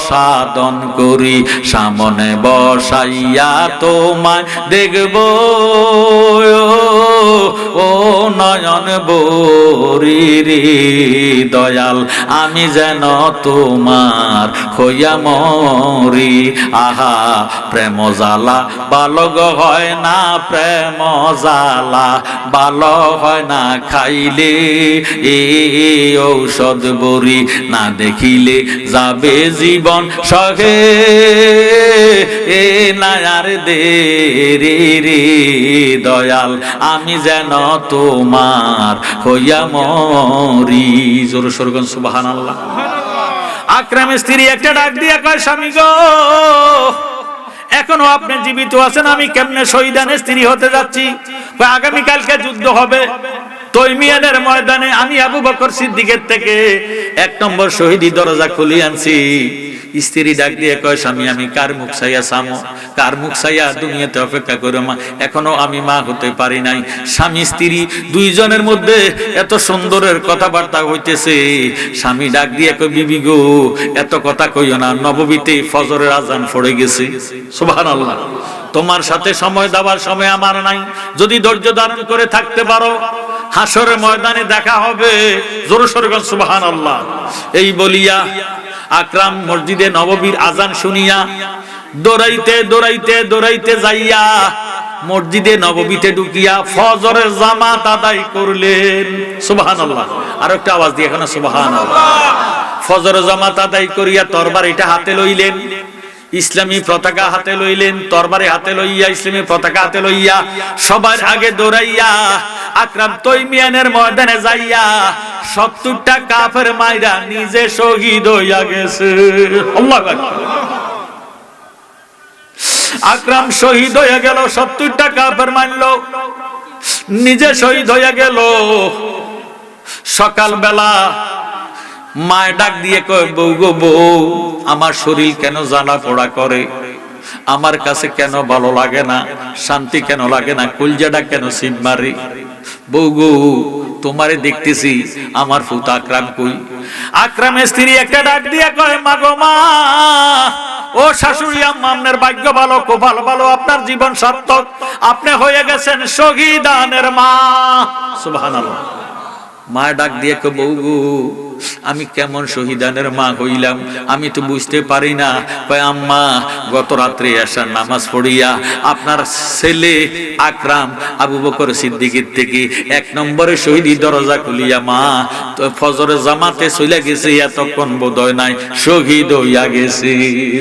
সাধন করি, সামনে বসাইয়া তোমায় দেখব ও নয়ন বরি রে দয়াল আমি যেন তোমার হইয়া মরি। আহা প্রেম জ্বালা বালক হয় না, প্রেম জ্বালা ভালো হয় না খাইলে, এই ঔষধ বড়ি না দেখিলে যাবে জীবন সহে, এ নায়ার দে রে রে দয়াল আমি যেন তোমার হইয়া মরি। জোর সরগন সুবহানাল্লাহ। আকরামের স্ত্রী একটা ডাক দিয়া কয়, স্বামী গো এখনো আপনি জীবিত আছেন, আমি কেমনে শহীদানের স্ত্রী হতে যাচ্ছি? আগামী কালকে যুদ্ধ হবে তৈমিয়ানের ময়দানে, আমি আবু বকর সিদ্দিকের থেকে 1 নম্বর শহীদি দরজা খুলে আনছি। স্ত্রী ডাক দিয়ে কয়, স্বামী আমি কার মুখ চাইয়া সামো, কার মুখ চাইয়া দুনিয়াতে অপেক্ষা করে মা, এখনো আমি মা হতে পারি নাই। স্বামী স্ত্রী দুইজনের মধ্যে এত সুন্দরের কথাবার্তা হইতেছে। স্বামী ডাক দিয়ে কয়, বিবি গো এত কথা কইও না, নববীতে ফজরের আজান পড়ে গেছে। সুবহানাল্লাহ। তোমার সাথে সময় দেওয়ার সময় আমার নাই, যদি ধৈর্য ধারণ করে থাকতে পারো হাসরের ময়দানে দেখা হবে। জোরে সোরে বলেন সুবহানাল্লাহ। এই বলিয়া আকরাম মসজিদে নববীর আজান শুনিয়া দৌড়াইতে দৌড়াইতে দৌড়াইতে যাইয়া মসজিদে নববীতে ঢুকিয়া ফজরের জামাত আদায় করলেন। সুবহানাল্লাহ। আর একটা আওয়াজ দিয়ে এখানে সুবহানাল্লাহ। ফজরের জামাত আদায় করিয়া তরবারিটা হাতে লইলেন, ইসলামী পতাকা হাতে লইলেন, তরবারি হাতে লইয়া ইসলামী পতাকা হাতে লইয়া সবার আগে দৌড়াইয়া আকরাম তৈমিয়ানের ময়দানে যাইয়া 70টা কাফের মাইরা নিজে শহীদ হইয়া গেছে। আল্লাহু আকবার। আকরাম শহীদ হইয়া গেল, 70টা কাফের মারলো, নিজে শহীদ হইয়া গেল। সকাল বেলা মায় ডাক দিয়ে কয়, বউ গো বউ আমার শরীর কেন জ্বালা পোড়া করে, আমার কাছে কেন ভালো লাগে না, শান্তি কেন লাগে না, কলজাটা কেন সিম মারে। বউ গো তোমারে দেখতেছি, আমার ফুত আকরাম কই? আকরামের স্ত্রী একটা ডাক দিয়ে কয়, মা গো মা, ও শাশুড়ি আম্মা আপনার ভাগ্য ভালো, কপাল ভালো, আপনার জীবন সার্থক, আপনি হয়ে গেছেন শহীদানের মা। সুবহানাল্লাহ। মা ডাক দিয়ে কয়, বউ গো আমি কেমন শহীদানের মা হইলাম, আমি তো বুঝতে পারি না। কয় আম্মা গত রাত্রে এশার নামাজ পড়িয়া আপনার ছেলে আকরাম আবু বকর সিদ্দিকের থেকে 1 নম্বরে শহীদি দরজা খুলিয়া মা তো ফজরের জামাতে চলে গেছে, এতক্ষণ বোধহয় নাই শহীদ হইয়া গেছে।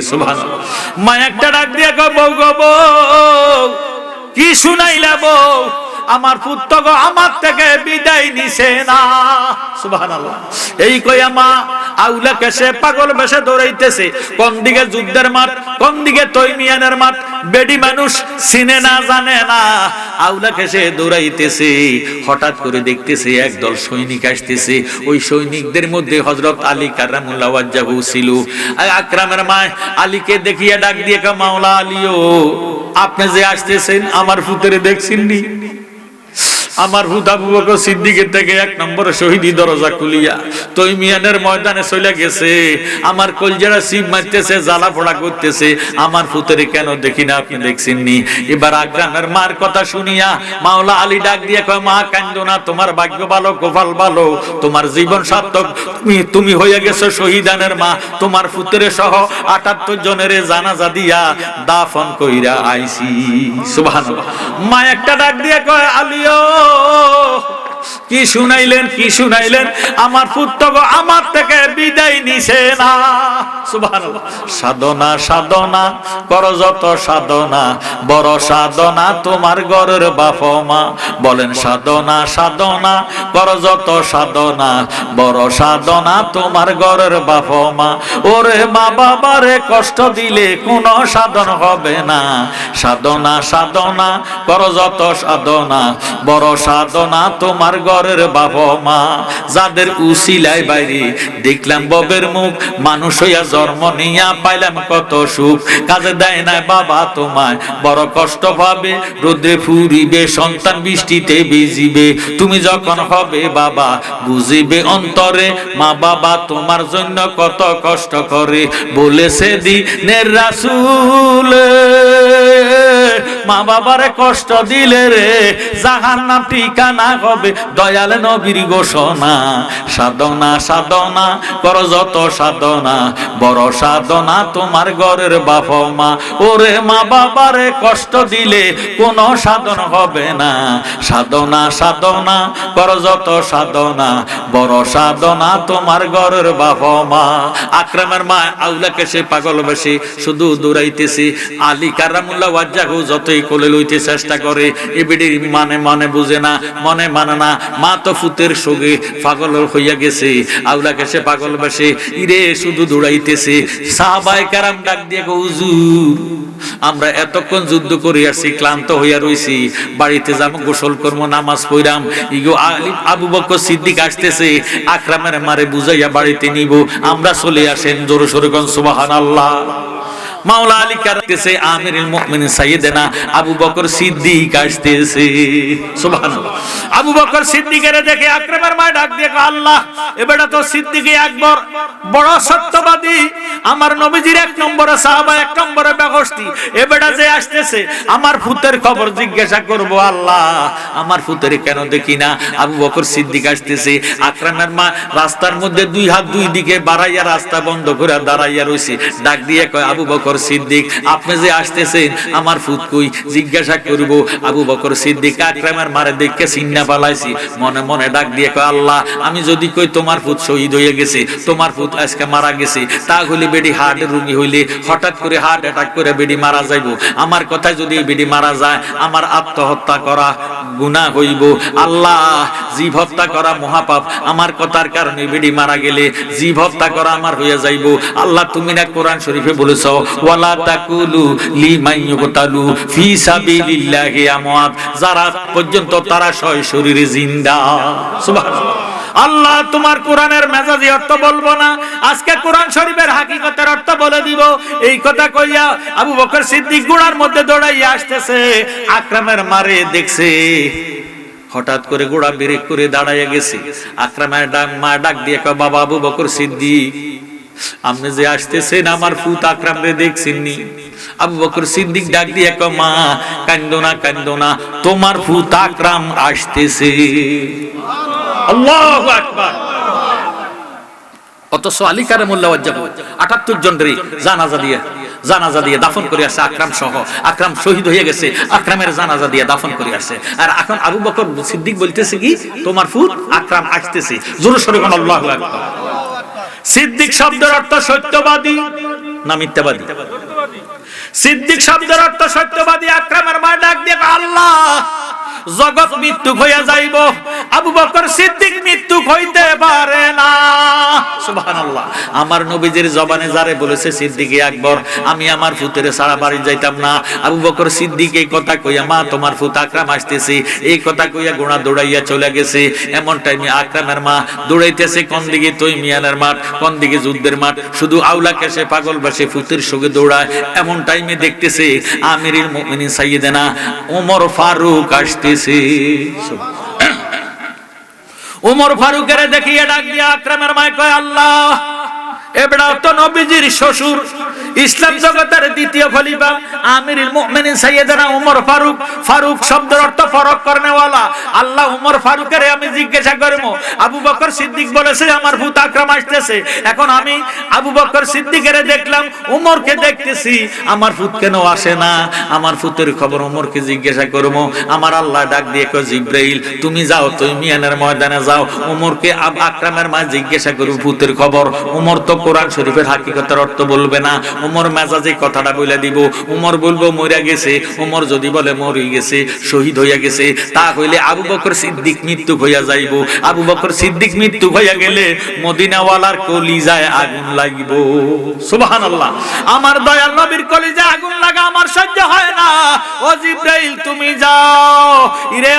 সুবহানাল্লাহ। মা একটা ডাক দিয়া কয়, বউ গো বউ কি শুনাইলা বউ, আমার পুত্র গো আমার থেকে বিদায় নিছে না। সুবহানাল্লাহ। এই কইয়া মা আউলা কেসে পাগল বেশে দৌড়াইতেছে, কোন দিকে যুদ্ধের মাঠ, কোন দিকে তৈমিয়ানের মাঠ, বেডি মানুষ চিনে না জানে না, আউলা কেসে দৌড়াইতেছে। হঠাৎ করে দেখতেছে একদল সৈনিক আসতেছে, ওই সৈনিকদের মধ্যে হযরত আলী কারামুল্লাহ ওয়াজহু ছিল। আকরামের মা আলীকে দেখিয়া ডাক দিয়ে কয়, মাওলা আলীও আপনি যে আসতেছেন আমার পুত্রে দেখছেননি? আমার হুদা আবু বকর সিদ্দিকের থেকে 1 নম্বর শহীদি দরজা খুলিয়া তৈমিয়ানের ময়দানে চলে গেছে, আমার কলজারা সিম মারতেছে, জ্বালা পোড়া করতেছে, আমার পুত্রে কেন দেখি না, আপনি দেখছেননি? এবার আকরামের মার কথা শুনিয়া মাওলা আলী ডাক দিয়ে কয়, মা কান্দো না, তোমার ভাগ্য ভালো, কপাল ভালো, তোমার জীবন সার্থক, তুমি হয়ে গেছো শহীদানের মা। তোমার পুত্রে সহ 78 জনের জানাজা দিয়া দাফন কইরা আইছি। সুবহানাল্লাহ। মা একটা ডাক দিয়ে কয়, আলীও কি শুনাইলেন, কি শুনাইলেন? আমার পুত্র গো আমার থেকে বিদায় নিছে না। সুবহানাল্লাহ। সাধনা সাধনা করো যত সাধনা, বড় সাধনা তোমার ঘরের বাপ মা। বলেন সাধনা সাধনা করো যত সাধনা, বড় সাধনা তোমার ঘরের বাপ মা। ওরে মা বাবারে কষ্ট দিলে কোনো সাধন হবে না। সাধনা সাধনা করো যত সাধনা, বড় সাধনা তোমার ঘরের বাবা মা। যাদের উসিলায় বাইরে দেখলাম ববের মুখ, মানুষ হইয়া জন্ম নিয়া পাইলাম কত সুখ। কাজে দেয় না বাবা তোমায়, বড় কষ্ট পাবে, রোদ্রে ফুরিবে, সন্তান বৃষ্টিতে ভিজিবে। তুমি যখন হবে বাবা বুঝিবে অন্তরে, মা বাবা তোমার জন্য কত কষ্ট করে। বলেছে দিনের রাসূল মা বাবারে কষ্ট দিলে রে জাহান্নাম ঠিকানা হবে দয়াল নবীর ঘোষণা সাধনা সাধনা কর যত সাধনা বড় সাধনা তোমার ঘরের বাপ মা ওরে মা বাবারে কষ্ট দিলে কোনো সাধন হবে না সাধনা সাধনা কর যত সাধনা বড় সাধনা তোমার ঘরের বাপ মা আকরামের মা আউলাকে সে পাগল বেশি শুধু দৌড়াইতেছি আলী কারামুল্লাহ ওয়াজ্জাহু যতই কোলে লইতে চেষ্টা করে এ বিড়ি মানে মানে বুঝে না মনে মানে না মা তো ফুতের সঙ্গে পাগল হইয়া গেছে আউলাকে সে পাগল বেশি ইরে শুধু দৌড়াইতেছে সাহাবায়ে কেরাম ডাক দিয়ে হুজুর আমরা এতক্ষণ যুদ্ধ করে আসছি ক্লান্ত হইয়া রইছি বাড়িতে যাবো গোসল করবো নামাজ পড়াম ইগো আবু বকর সিদ্দিক আসতেছে আকরামের মারে বুঝাইয়া বাড়িতে নিব আমরা চলে আসেন জোরে সোরে কোন সুবহানাল্লাহ মাওলা আলী কারতেছে আমিরুল মুমিনিন সাইয়েদনা আবু বকর সিদ্দিক আসতেছে সুবহানাল্লাহ আবু বকর সিদ্দিকের দেখে আকরামের মা ডাক দিয়ে আল্লাহ এবারে তো সিদ্দিক আকবর বড় সত্যবাদী আমার নবীজির এক নম্বরে সাহাবা এক নম্বরে ব্যবস্থি এবারে যে আসতেছে আমার ফুতের খবর জিজ্ঞাসা করব আল্লাহ আমার ফুতের কেন দেখি না আবু বকর সিদ্দিক আসতেছে আকরামের মা রাস্তার মধ্যে দুই হাত দুই দিকে বাড়াইয়া রাস্তা বন্ধ করে দাঁড়াইয়া রইছে ডাক দিয়ে কয় আবু বকর সিদ্দিক আপনি যে আসতেছেন আমার ফুত কই জিজ্ঞাসা করব আবু বকর সিদ্দিক আকরামের মারে দেখে চিন্না পালাইছি মনে মনে ডাক দিয়ে কয় আল্লাহ আমি যদি কই তোমার ফুত শহীদ হয়ে গেছে তোমার ফুত আজকে মারা গেছে তাহলে বেডি হার্টের রোগী হইলে হঠাৎ করে হার্ট অ্যাটাক করে বেডি মারা যাইব আমার কথায় যদি বেডি মারা যায় আমার আত্মহত্যা করা গুনাহ হইব আল্লাহ জীব হত্যা করা মহাপাপ আমার কথার কারণে বেডি মারা গেলে জীব হত্যা করা আমার হয়ে যাইব আল্লাহ তুমি না কোরআন শরীফে বলেছো ওয়ালা তাকুলু লিমান ইউকতালু ফি সাবিলিল্লাহি আমওয়াত যারা পর্যন্ত তারা শরীরে জিন্দা সুবহানাল্লাহ আল্লাহ তোমার কোরআনের মেজাজি অর্থ বলবো না আজকে কোরআন শরীফের হাকিকতের অর্থ বলে দিব এই কথা কইয়া আবু বকর সিদ্দিক ঘোড়ার মধ্যে দৌড়াইয়া আসতেছে আকরামের মারে দেখছে হঠাৎ করে ঘোড়া ব্রেক করে দাঁড়াইয়া গেছে আকরামের মা ডাক দিয়ে কয় বাবা আবু বকর সিদ্দিক আপনি যে আসতেছেন আমার ফুত আকরাম রে দেখছেননি আবু বকর সিদ্দিক ডাক দিয়ে কয় মা কান্দো না তোমার ফুত আকরাম আসতেছে আল্লাহু আকবার অতঃ আলী কারামুল্লাহ ওয়াজ্জাহু 78 জনরে জানাজা দিয়ে দাফন করে আসে আকরাম সহ আকরাম শহীদ হয়ে গেছে আকরামের জানাজা দিয়ে দাফন করে আসে আর এখন আবু বকর সিদ্দিক বলতেছে কি তোমার ফুত আকরাম আসতেছে জোরে সোরে কোন আল্লাহু আকবার সিদ্দিক শব্দের অর্থ সত্যবাদী না মিথ্যাবাদী সিদ্দিক শব্দের অর্থ সত্যবাদী আকরামের মা ডাক দিয়ে আল্লাহ জগৎ মৃত্যু হইয়া যাইব আবু বকর সিদ্দিক মৃত্যু হইতে পারে না সুবহানাল্লাহ আমার নবীজির জবানে যারে বলেছে সিদ্দিকে আকবর আমি আমার ফুতের সারা বাড়ি যাইতাম না আবু বকর সিদ্দিক এই কথা কইয়া মা তোমার ফুত আকরাম আসতেছে এই কথা কইয়া গোনা দৌড়াইয়া চলে গেছে এমন টাইমে আকরামের মা দৌড়াইতেছে কোন দিকে তুই মিয়ানের মাঠ কোন দিকে যুদ্ধের মাঠ শুধু আউলাকে সে পাগল বসে ফুতের সঙ্গে দৌড়ায় এমন টাইমে দেখতেছে আমিরুল মুমিনিন সাইয়েদনা ওমর ফারুক আসতেছে ওমর ফারুকের দেখিয়ে ডাক দিয়া আকরামের মা কয় আল্লাহ এবড়া তো নবীজির শ্বশুর ইসলাম জগতের দ্বিতীয় খলিফা আমিরুল মুমিনিন সাইয়েদনা ওমর ফারুক ফারুক শব্দের অর্থ ফরক করনেওয়ালা আল্লাহ ওমর ফারুকের আমি জিজ্ঞাসা করব আবু বকর সিদ্দিক বলেছে আমার ভূত আকরাম আসতেছে এখন আমি আবু বকর সিদ্দিকের দেখলাম ওমরকে দেখতেছি আমার ভূত কেন আসে না আমার ভূতের খবর ওমরকে জিজ্ঞাসা করব আমার আল্লাহ ডাক দিয়ে কয় জিবরাইল তুমি যাও তুমি মিয়ানের ময়দানে যাও ওমরকে আকরামের মা জিজ্ঞাসা করব ভূতের খবর ওমর তো কোরআন শরীফের হাকিকতের অর্থ বলবে না ওমর মেজাজে কথাটা বলে দিব ওমর বলবো মরে গেছে ওমর যদি বলে মরে গেছে শহীদ হইয়া গেছে তা হইলে আবু বকর সিদ্দিক মৃত্যু হইয়া যাইব আবু বকর সিদ্দিক মৃত্যু হইয়া গেলে মদিনাওয়ালার কলিজায় আগুন লাগিব সুবহানাল্লাহ আমার দয়াল নবীর কলিজায় আগুন লাগা আমার সহ্য হয় না ও জিবরাইল তুমি যাও ইরে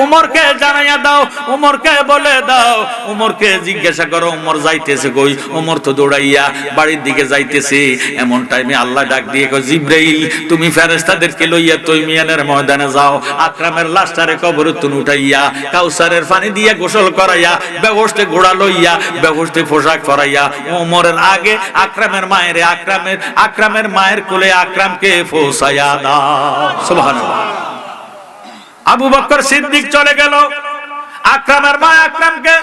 ওমরকে জানাইয়া দাও ওমরকে বলে দাও ওমরকে জিজ্ঞাসা করো ওমর যাইতেছে কই ওমর তো দৌড়াইয়া বাড়ির দিকে যাইতেছে এমন টাইমে আল্লাহ ডাক দিয়ে কয় জিবরাইল তুমি ফেরেশতাদেরকে লইয়া তৈমিয়ানের ময়দানে যাও, আকরামের লাশটারে কবরে তুন উঠাইয়া কাউসারের পানি দিয়ে গোসল করাইয়া ব্যবস্থা ঘোড়া লইয়া ব্যবস্থা পোশাক পরাইয়া ওমরের আগে আকরামের মায়ের কোলে আকরামকে পৌঁছাইয়া দাও। সুবহানাল্লাহ। আবু বকর সিদ্দিক চলে গেল, আকরামের মা আকরামকে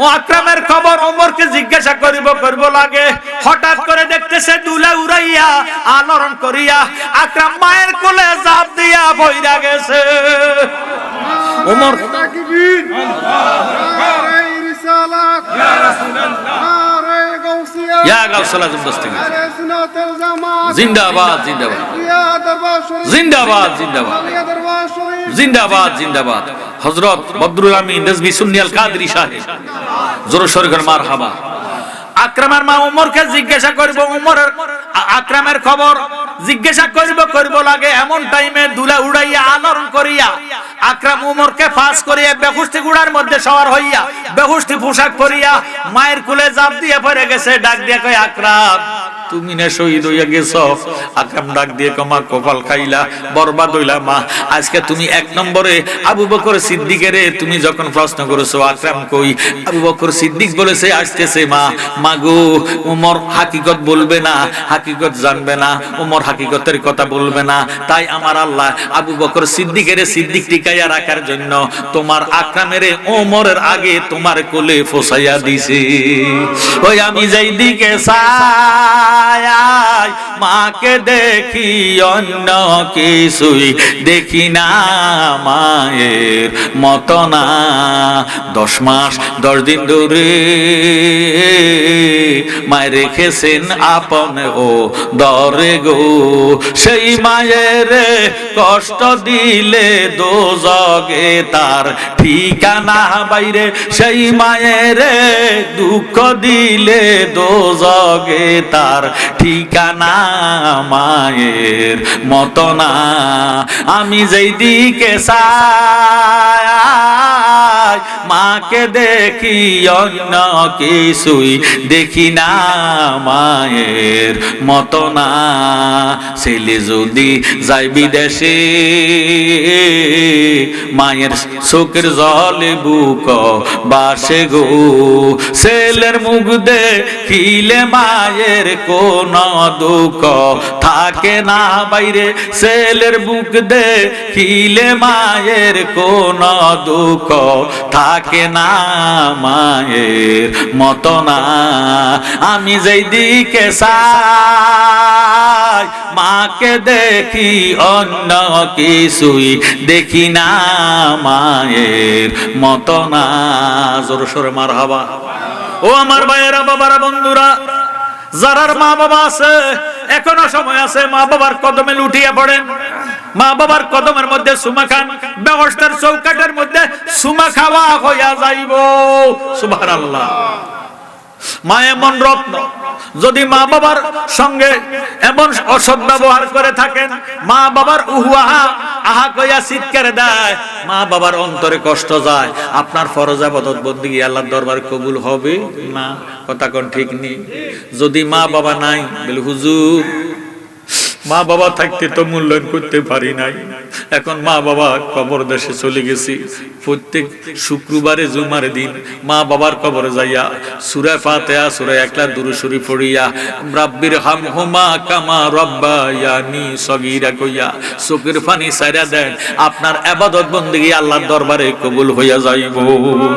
ও আকরামের খবর ওমরকে জিজ্ঞাসা করব লাগে। হঠাৎ করে দেখতেছে দুলা উড়াইয়া আলোড়ন করিয়া আকরাম মায়ের কোলে ঝাঁপ দিয়া বইরা গেছে। ওমর তাকবীর, নারে রিসালাত, ইয়া রাসূলুল্লাহ, নারে গাউসিয়া, ইয়া গাউসুল আজম দস্তগীর, নারে সুন্নাতুল জামাত, জিন্দাবাদ জিন্দাবাদ, ইয়া দরবার শরীফ, জিন্দাবাদ জিন্দাবাদ, ইয়া দরবার শরীফ, জিন্দাবাদ জিন্দাবাদ। হযরত বদরুল আমিন রিজভী সুন্নি আল কাদরি সাহেব, জোরে সোরে করে মারহাবা। আকরামের মা ওমরকে জিজ্ঞাসা করব, ওমরের আকরামের খবর জিজ্ঞাসা করব লাগে। এমন টাইমে দুলা উড়াইয়া আলোড়ন করিয়া আকরাম ওমরকে ফাঁস করিয়া বেহুশতি গুড়ার মধ্যে সওয়ার হইয়া বেহুশতি পোশাক পরিয়া মায়ের কোলে ঝাঁপ দিয়ে পড়ে গেছে। ডাক দিয়া কয় আকরাম তুমি না শহীদ হইয়া গেছো। আকরাম ডাক দিয়ে কমা কপাল খাইলা, বরবাদ হইলা মা। আজকে তুমি এক নম্বরে আবু বকর সিদ্দিকের তুমি যখন প্রশ্ন করেছো আকরাম কই, আবু বকর সিদ্দিক বলেছে আসতেছে মা। মাগো ওমর হাকিকত বলবে না, হাকিকত জানবে না, ওমর হাকিকতের কথা বলবে না। তাই আমার আল্লাহ আবু বকর সিদ্দিকের সিদ্দিক টিকাইয়া রাখার জন্য তোমার আকরামের ওমরের আগে তোমার কোলে ফসাইয়া দিছে। ওই আমি যেই দিকে চাই মাকে দেখি অন্য কিছুই দেখি না, মায়ের মত না। 10 মাস 10 দিন ধরে মায়ের রেখেছেন আপন ও দরে গো। সেই মায়ের কষ্ট দিলে দোজগে তার ঠিকানা বাইরে, সেই মায়ের দুঃখ দিলে দোজগে তার ঠিকানা মায়ের মত না। আমি যেই দিকে চাই মাকে দেখি অন্য কিছুই দেখি না, মায়ের মত না। ছেলে যদি যাই বিদেশে মায়ের চোখের জলে বুক বাসে গো। ছেলের মুখ দেখিলে মায়ের কোন দুঃখ থাকে না বাইরে, ছেলের বুক দেখিলে মায়ের কোন দুঃখ থাকে না, মায়ের মত না। আমি যেই দিকে চাই মাকে দেখি অন্য কিছুই দেখি না, মায়ের মত না। জোরে সোরে মারহাবা। ও আমার ভাইয়েরা, বাবারা, বন্ধুরা, যারার মা বাবা আছে এখনো সময় আছে, মা বাবার কদমে লুটিয়ে পড়েন। মা বাবার কদমের মধ্যে সুমা খান, ব্যবস্থার চৌকাটের মধ্যে সুমা খাওয়া হইয়া যাইব। সুবহানাল্লাহ। মা এমন রত্ন, যদি মা বাবার সঙ্গে এমন অসৎ ব্যবহার করে থাকেন, মা বাবার উহুয়া আহা কইয়া চিৎকার দেয়, মা বাবার অন্তরে কষ্ট যায়, আপনার ফরজ ইবাদত বন্দেগী আল্লাহর দরবারে কবুল হবে না। কথা কোন ঠিক নেই? যদি মা বাবা নাই বলে হুজুর মা বাবা থাকতে তো মূল্যায়ন করতে পারি নাই, এখন মা বাবা কবর দেশে চলে গেছি। প্রত্যেক শুক্রবারে জুমার দিন মা বাবার কবরে যাইয়া সূরা ফাতিহা, সূরা ইখলাস, দুরূদ শরীফ পড়িয়া রাব্বির হামহুমা কামা রাব্বায়ানি সগীরা কইয়া চোখের পানি ছাইরা দেন, আপনার ইবাদত বন্দেগী আল্লাহর দরবারে কবুল হইয়া যাইব।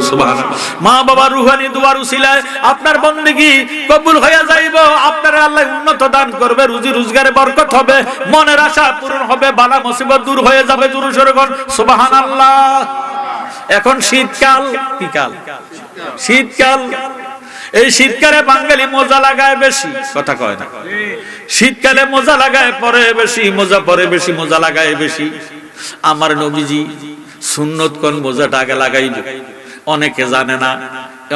সুবহানাল্লাহ। মা বাবার রুহানি দুয়ার উসিলায় আপনার বন্দেগী কবুল হইয়া যাইব। আপনার আল্লাহ উন্নত দান করবে, রুজি রোজগারে বরকত হবে, মনের আশা পূরণ হবে, বালা মুসিবত দূর হয়ে যাবে। জোরে সোরে বল সুবহানাল্লাহ। এখন শীতকাল, কি কাল? শীতকাল। এই শীতকালে বাঙালি মোজা লাগায় বেশি, কথা কয় না। শীতকালে মোজা লাগায় পরে বেশি, মোজা পরে বেশি, মোজা লাগায় বেশি। আমার নবীজি সুন্নত কোন মোজাটা আগে লাগাইবে অনেকে জানে না।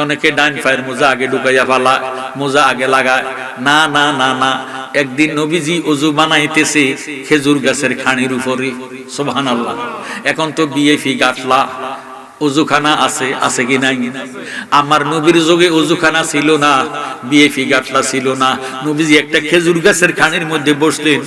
অনেকে ডাইন পায়ের মোজা আগে ঢুকাইয়া ফেলা, মোজা আগে লাগায় না। না না না, একদিন নবীজি ওযু বানাইতেছে খেজুর গাছের খানির উপরে। সুবহানাল্লাহ। এখন তো বিএফি গাছলা, ওযুখানা আছে, আছে কি নাই? আমার নবীর যুগে ওযুখানা ছিল না, বিএফি গাটলা ছিল না। নবীজি একটা খেজুর গাছের খানের মধ্যে বসলেন,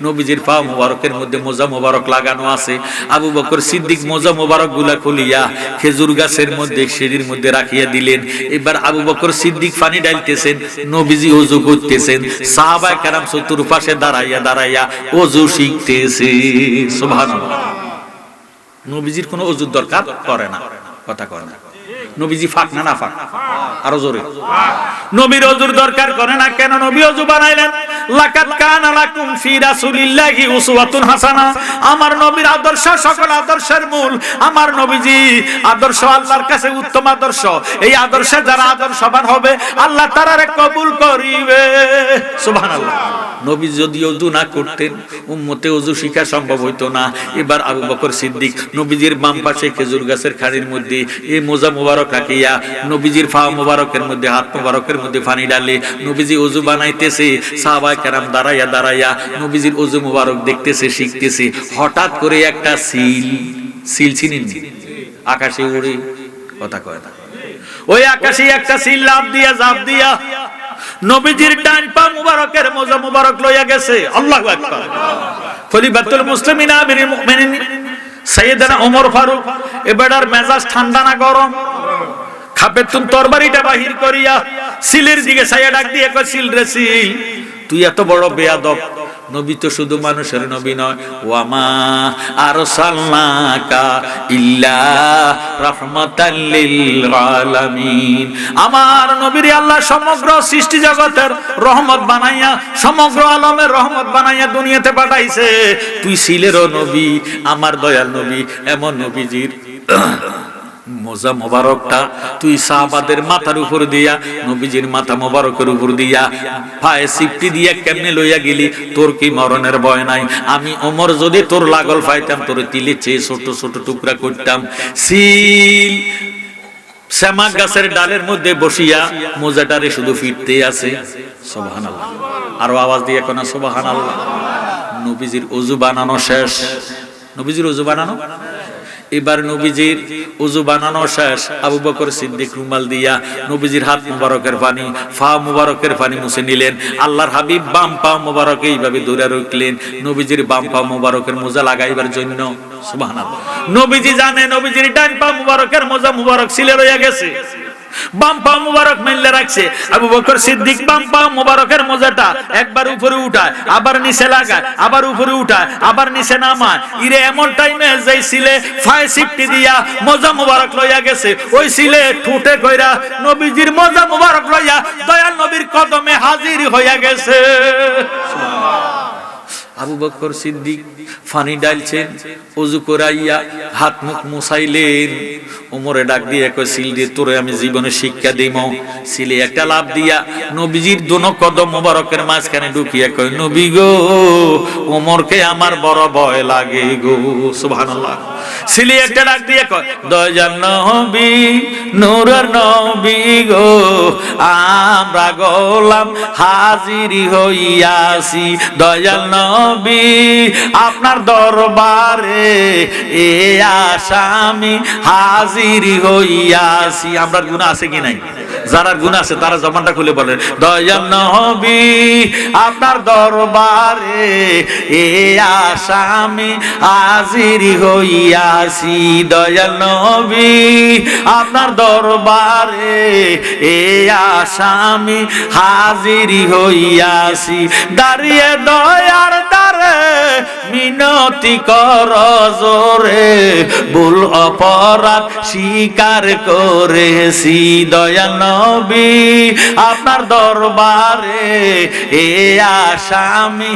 নবীজির পা মোবারকের মধ্যে মোজা মোবারক লাগানো আছে। আবু বকর সিদ্দিক মোজা মোবারক গুলা খুলিয়া খেজুর গাছের মধ্যে সিঁড়ির মধ্যে রাখিয়া দিলেন। এবার আবু বকর সিদ্দিক পানি ডালতেছেন, নবীজি ওযু করতেছেন, সাহাবায়ে কেরাম চতুর্পাশে দাঁড়াইয়া দাঁড়াইয়া ওযু শিখতেছে। সুবহানাল্লাহ। নবীজির কোনো ওযুর দরকার করে না, কথা কয় না। নবীজি ফাক না না ফাক? আরো জোরে। নবীর ওযুর দরকার করে না কেন? নবী ওযু বানাইলেন। লাকাদ কানা লাকুম ফি রাসূলিল্লাহি উসওয়াতুন হাসানা। আমার নবীর আদর্শ সকল আদর্শের মূল। আমার নবীজি আদর্শ আল্লাহর কাছে উত্তম আদর্শ। এই আদর্শে যারা আদর্শবান হবে আল্লাহ তারারে কবুল করিবে। সুবহানাল্লাহ। নবী যদি ওযু না করতেন উম্মতে ওযু শিখা সম্ভব হইতো না। এবার আবু বকর সিদ্দিক নবীজির বাম পাশে খেজুর গাছের খাড়ির মধ্যে এই মোজা মোবারক রাখিয়া নবীজির পা মোবারকের মধ্যে হাত মোবারকের মধ্যে পানি ডালে নবীজি ওযু বানাইতেছে। সাহাবায়ে কেরাম দাঁড়াইয়া দাঁড়াইয়া নবীজির ওযু মোবারক দেখতেছে, শিখতেছে। হঠাৎ করে একটা সিল চিনেন আকাশে উড়ে, কথা কয় না। ওই আকাশে একটা সিল লাফ দিয়া জাপ দিয়া নবীজির ডান পা মুবারকের মোজা মুবারক লইয়া গেছে। আল্লাহু আকবার। খলিফাতুল মুসলিমিন আমিরুল মুমিনিন সাইয়েদনা ওমর ফারুক এবারে মেজাজ ঠান্ডা না গরম, খাপেতুন তরবারিটা বাহির করিয়া সিলের দিকে ছায়া ডাক দিয়ে কয়, সিল রে সিল, তুই এত বড় বেয়াদব। নবী তো শুধু মানুষের নবী নয়, ওয়ামা আরসালনাকা ইল্লা রাহমাতাল লিল আলামিন। আমার নবীর আল্লাহ সমগ্র সৃষ্টি জগতের রহমত বানাইয়া, সমগ্র আলমের রহমত বানাইয়া দুনিয়াতে পাঠাইছে। তুই ছিলেরও নবী, আমার দয়াল নবী। এমন নবীজির মোজা মোবারকটা তুই সাহাবাদের মাথার উপর দিয়া, নবীজির মাথা মোবারকের উপর দিয়া পায়ে সিপটি দিয়া কেমনে লইয়া গেলি? তোর কি মরণের ভয় নাই? আমি ওমর যদি তোর লাগল পাইতাম তোর তিলে চেয়ে ছোট ছোট টুকরা করতাম। সিল শ্যামা গাছের ডালের মধ্যে বসিয়া মোজাটারে শুধু ফিরতে আছে। সুবহানাল্লাহ। আরো আওয়াজ দিয়ে কোনা সুবহানাল্লাহ। নবীজির ওযু বানানো শেষ। নবীজির ওযু বানানো এবার নবীজির ওযু বানানো শেষ। আবু বকর সিদ্দিক রুমাল দিয়া নবীজির হাত মুবারকের পানি, পা মুবারকের পানি মুছে নিলেন। আল্লাহর হাবিব বাম পা মুবারকে এইভাবে দৌড়া রাখলেন নবীজির বাম পা মুবারকের মোজা লাগাইবার জন্য। সুবহানাল্লাহ। নবীজি জানে নবীজির ডান পা মুবারকের মোজা মুবারক ছিলে রইয়া গেছে, বাম পা মুবারক মেললে রাখছে। আবু বকর সিদ্দিক বাম পা মুবারকের মোজাটা একবার উপরে উঠায়, আবার নিচে লাগায়, আবার উপরে উঠায়, আবার নিচে নামায়। ইরে এমন টাইমে যেই সিলে ফায় সিফটি দিয়া মোজা মুবারক লইয়া গেছে, ওই সিলে ঠুটে কইরা নবীজির মোজা মুবারক লইয়া দয়াল নবীর কদমে হাজির হইয়া গেছে। আবু বকর সিদ্দিক পানি ডালছেন, ওযু করাইয়া হাত মুখ মুছাইলেন। ওমরে ডাক দিয়ে কয়, সিল দিয়ে তোরে আমি জীবনে শিক্ষা দেব। সিলে একটা লাভ দিয়া নবীজির দোনো কদম মোবারকের মাঝখানে ঢুকিয়া কয়, নবী গো, ওমরকে আমার বড় ভয় লাগে গো। সুবহানাল্লাহ। সিলে একটা ডাক দিয়ে কয়, দয়াল নবী, নূরের নবী গো, আমরা গোলাম হাজির হইয়াছি। দয়াল নবী আপনার দরবারে এ আসামি হাজির হইয়াছি। আমরা গুনাহ আছে কি নাই? যারা গুনাহ আছে তারা জবানটা খুলে বলেন, দয়াল নবী আপনার দরবারে এ আসামি হাজির হইয়াছি। দয়াল নবী আপনার দরবারে এ আসামি হাজির হইয়াছি। দাঁড়িয়ে দয়ার দ্বারে মিনতি কর জোরে, ভুল অপরাধ স্বীকার করেছি। দয়াল নবী আপনার দরবারে এ আসামি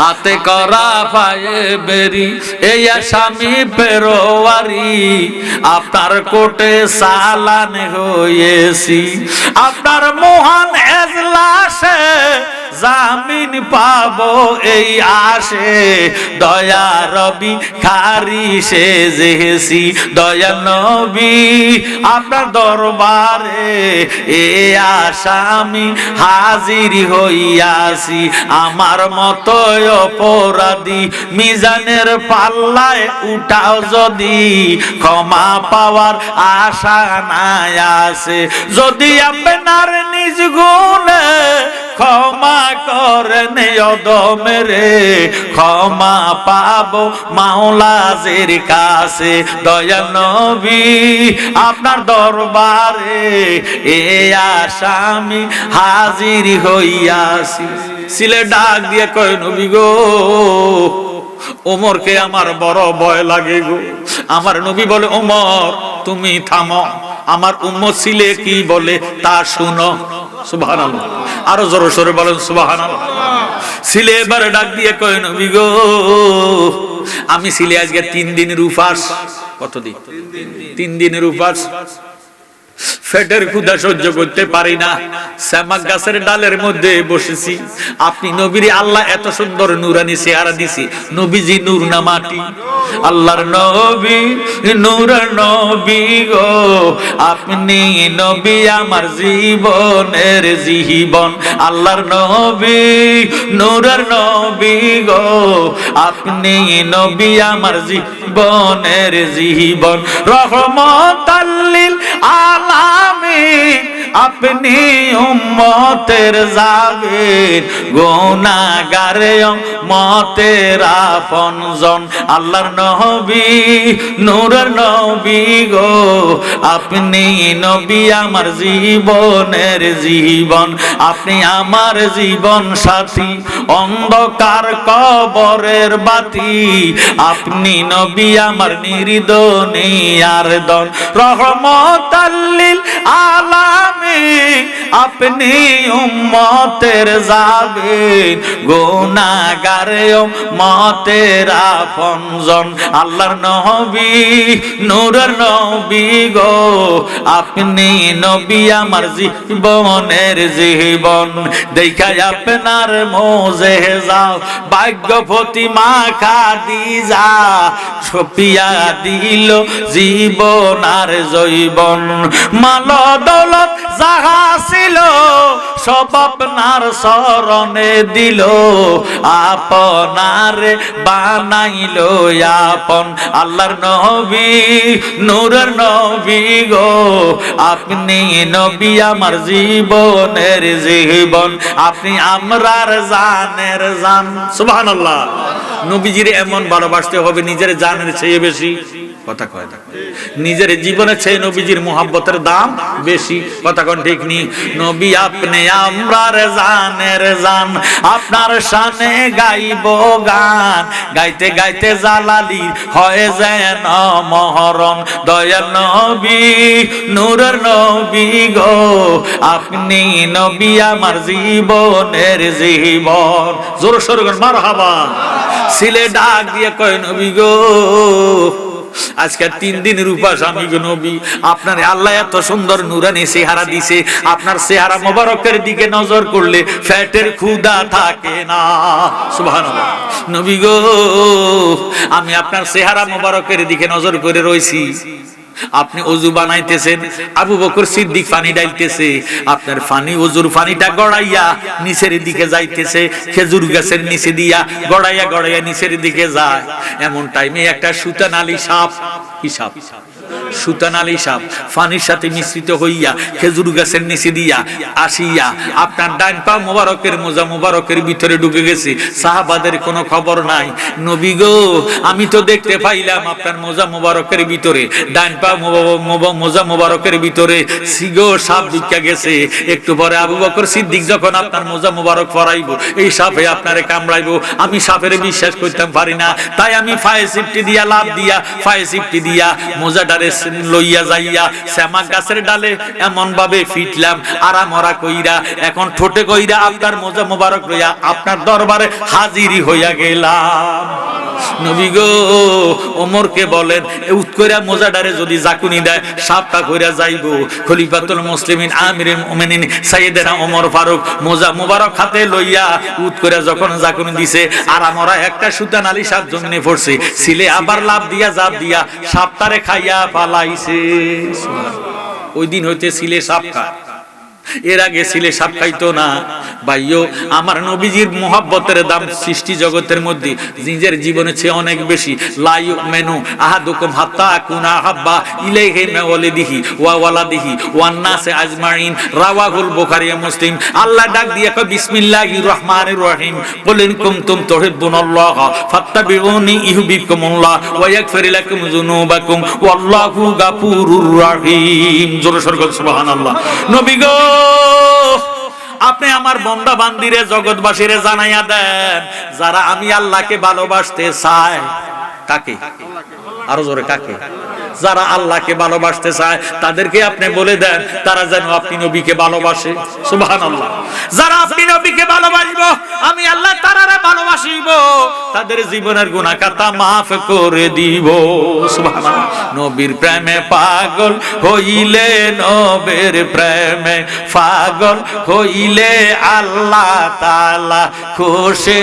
হাতে করা পায়ে বেরি এই আসামি পেরোয়ারি, আপনার কোটে চালান হয়েছি। আপনার মহান এজলাসে জামিন পাবো এই আশে, দয়া রবি খারি সেজেছি দয়া নবী আপনার দরবারে, এ আসামি হাজির হইয়াছি। আমার মতো অপরাধী মিজানের পাল্লায় উঠাও যদি, ক্ষমা পাওয়ার আশা নাই আছে। যদি আপনার নিজ গুণে ক্ষমা করেন অদমেরে, ক্ষমা পাবো মাওলাজের কাছে দয়া নবী আপনার দরবারে, এ আসামি হাজির হইয়াছি। ছিলে ডাক দিয়ে কয় নবী গো, ওমরকে আমার বড় ভয় লাগে গো। আমার নবী বলে ওমর তুমি থামো, আমার উম্মত ছিলে কি বলে তা শুনো। সুবহানাল্লাহ, আরো জোরে সোরে বলেন সুবহানাল্লাহ। ছিলে এবার ডাক দিয়ে কয় নবী গো, আমি ছিলে আজকে 3 দিনের উপাস। কতদিন? 3 দিনের উপাস। পেটের ক্ষুধা সহ্য করতে পারি না, সেমাক গাছের ডালের মধ্যে বসেছি। আপনি নবীর আল্লাহ এত সুন্দর নূরানি চেহারা দিছি, নবীজি নূর না মাটি? আল্লাহর নবী নূরের নবী গো, আপনি নবী আমার জীবনের জীবন। আল্লাহর নবী নূরের নবী গো, আপনি নবী আমার জীবনের জীবন। রহমতাল লিল আলামিন আপনি উম্মতের জাবের, গুনাহগারে উম্মতের আপনজন। আল্লাহর নবী নূরের নবী গো, আপনি নবী আমার জীবনের জীবন। আপনি আমার জীবন সাথী, অন্ধকার কবরের বাতি। আপনি নবী আমার নির্দনিয়ার দন। রহমতাল লিল আলামিন আপনি উম্মতের জাবের, গুনাহগারে উম্মতের আপনজন। আল্লাহর নবী নূরের নবী গো, আপনি নবী আমার জীবনের জীবন। দেখাই আপনার মোজেজা, ভাগ্যবতী মা খাদিজা ছপিয়া দিল জীবন আর জৈবন। মাল দৌলত যাহা ছিল সব আপনার শরণে দিল, আপনারে বানাইল আপন। আল্লাহর নবী নূরের নবী গো, আপনি নবী আমার জীবনের জীবন। আপনি আমরার জানের জান। সুবহানাল্লাহ। নবীজির এমন ভালোবাসতে হবে নিজের জানের চেয়ে বেশি। কথা কয় না, নিজের জীবনের চেয়ে নবীজির মুহাব্বতের দাম বেশি। কথা কোন ঠিক নি? নবী আপনি আমরার জানের জান, আপনার শানে গাইব গান। গাইতে গাইতে জালালি হয় যেন মহরণ। দয়াল নবী নূরের নবী গো, আপনি নবী আমার জীবনের জীবন। জোর সোরে মারহাবা। ছিলে ডাক দিয়ে কয় নবী গো, আজকে 3 দিনের উপাস আমি গো নবী। আপনার আল্লাহ এত সুন্দর নূরানি চেহারা দিছে, আপনার চেহারা মোবারকের দিকে নজর করলে পেটের ক্ষুধা থাকে না। সুবহানাল্লাহ। নবী গো, আমি আপনার চেহারা মোবারকের দিকে নজর করে রইছি। আপনি ওযু বানাইতেছেন, আবু বকর সিদ্দিক পানি ডালতেছে, আপনার পানি ওযুর পানিটা গড়াইয়া নিচের দিকে যাইতেছে, খেজুর গাছের নিচে দিয়া গড়াইয়া গড়াইয়া নিচের দিকে যায়। এমন টাইমে একটা সুতানালী সাপ, কি সাপ? সুতানালী সাপ পানির সাথে মিশ্রিত হইয়া খেজুর গাছের নিচে দিয়া আসিয়া আপনার ডান পা মোবারকের মোজা মোবারকের ভিতরে ঢুকে গেছে। সাহাবাদের কোনো খবর নাই। নবী গো, আমি তো দেখতে পাইলাম আপনার মোজা মোবারকের ভিতরে, ডান পা মোজা মোবারকের ভিতরে সিগো সাপ ঢুকে গেছে। একটু পরে আবু বকর সিদ্দিক যখন আপনার মোজা মোবারক পরাইবো, এই সাপে আপনারে কামড়াইবো, আমি সাপের বিশ্বাস করতে পারি না। তাই আমি ফায়ে সিফটি দিয়া লাভ দিয়া ফায়ে সিফটি দিয়া মোজাডারে লইয়া যাইয়া শ্যামা গাছের ডালে এমন ভাবে ফিটলাম আরামরা কইরা, এখন ঠোঁটে কইরা আপনার মোজা মোবারক লইয়া আপনার দরবারে হাজিরি হইয়া গেলাম। নবী গো ওমরকে বলেন উত কইরা মোজাডারে যদি জাকুনি দেয় সাপটা কইরা যাইবো। খলিফাতুল মুসলিমিন আমিরুল মুমিনিন সাইয়েদনা ওমর ফারুক মোজা মুবারক হাতে লইয়া উত কইরা যখন জাকুনি দিছে আর আমরা একটা সুতা নালি সাপ জমিনে পড়ছে, ছিলে আবার লাভ দিয়া জাপ দিয়া সাপটারে খাইয়া পালাইছে। ওই দিন হইতে ছিলে সাপ খায়, এর আগে ছিলে সাপ খাইতো না। ভাইও আমার নবীজির মুহাব্বতের দাম সৃষ্টি জগতের মধ্যে নিজের জীবনের চেয়ে অনেক বেশি। লা ইউমিনু আহাদুকুম হাত্তা আকুনা হাব্বা ইলাইহি মিন ওয়ালিদিহি ওয়া ওয়ালাদিহি ওয়ান নাসি আজমাইন, রাওয়াহুল বুখারী মুসলিম। আল্লাহ ডাক দিয়ে কয় বিসমিল্লাহির রহমানির রহিম, কুল ইন কুনতুম তুহিব্বুনাল্লাহ ফাত্তাবিউনি ইউহিব্বুকুমুল্লাহ ওয়া ইয়াগফির লাকুম যুনুবাকুম ওয়াল্লাহু গাফুরুর রহিম। জোরে সরগল সুবহানাল্লাহ। নবী গো আপনি আমার বান্দা বান্দিরে জগৎবাসীরে জানাইয়া দেন, যারা আমি আল্লাহকে ভালোবাসতে চায়। কাকে? আরো জোরে কাকে? যারা আল্লাহকে ভালোবাসতে চায় তাদেরকে আপনি বলে দেন তারা যেন আপনি নবীকে ভালোবাসে। সুবহানাল্লাহ। যারা আপনি নবীকে ভালোবাসবো আমি আল্লাহ তারারে ভালোবাসিব, তাদের জীবনের গুনাহ খাতা মাফ করে দিব। সুবহানাল্লাহ। নবীর প্রেমে পাগল হইলে, নবীর প্রেমে পাগল হইলে আল্লাহ তাআলা খুশি।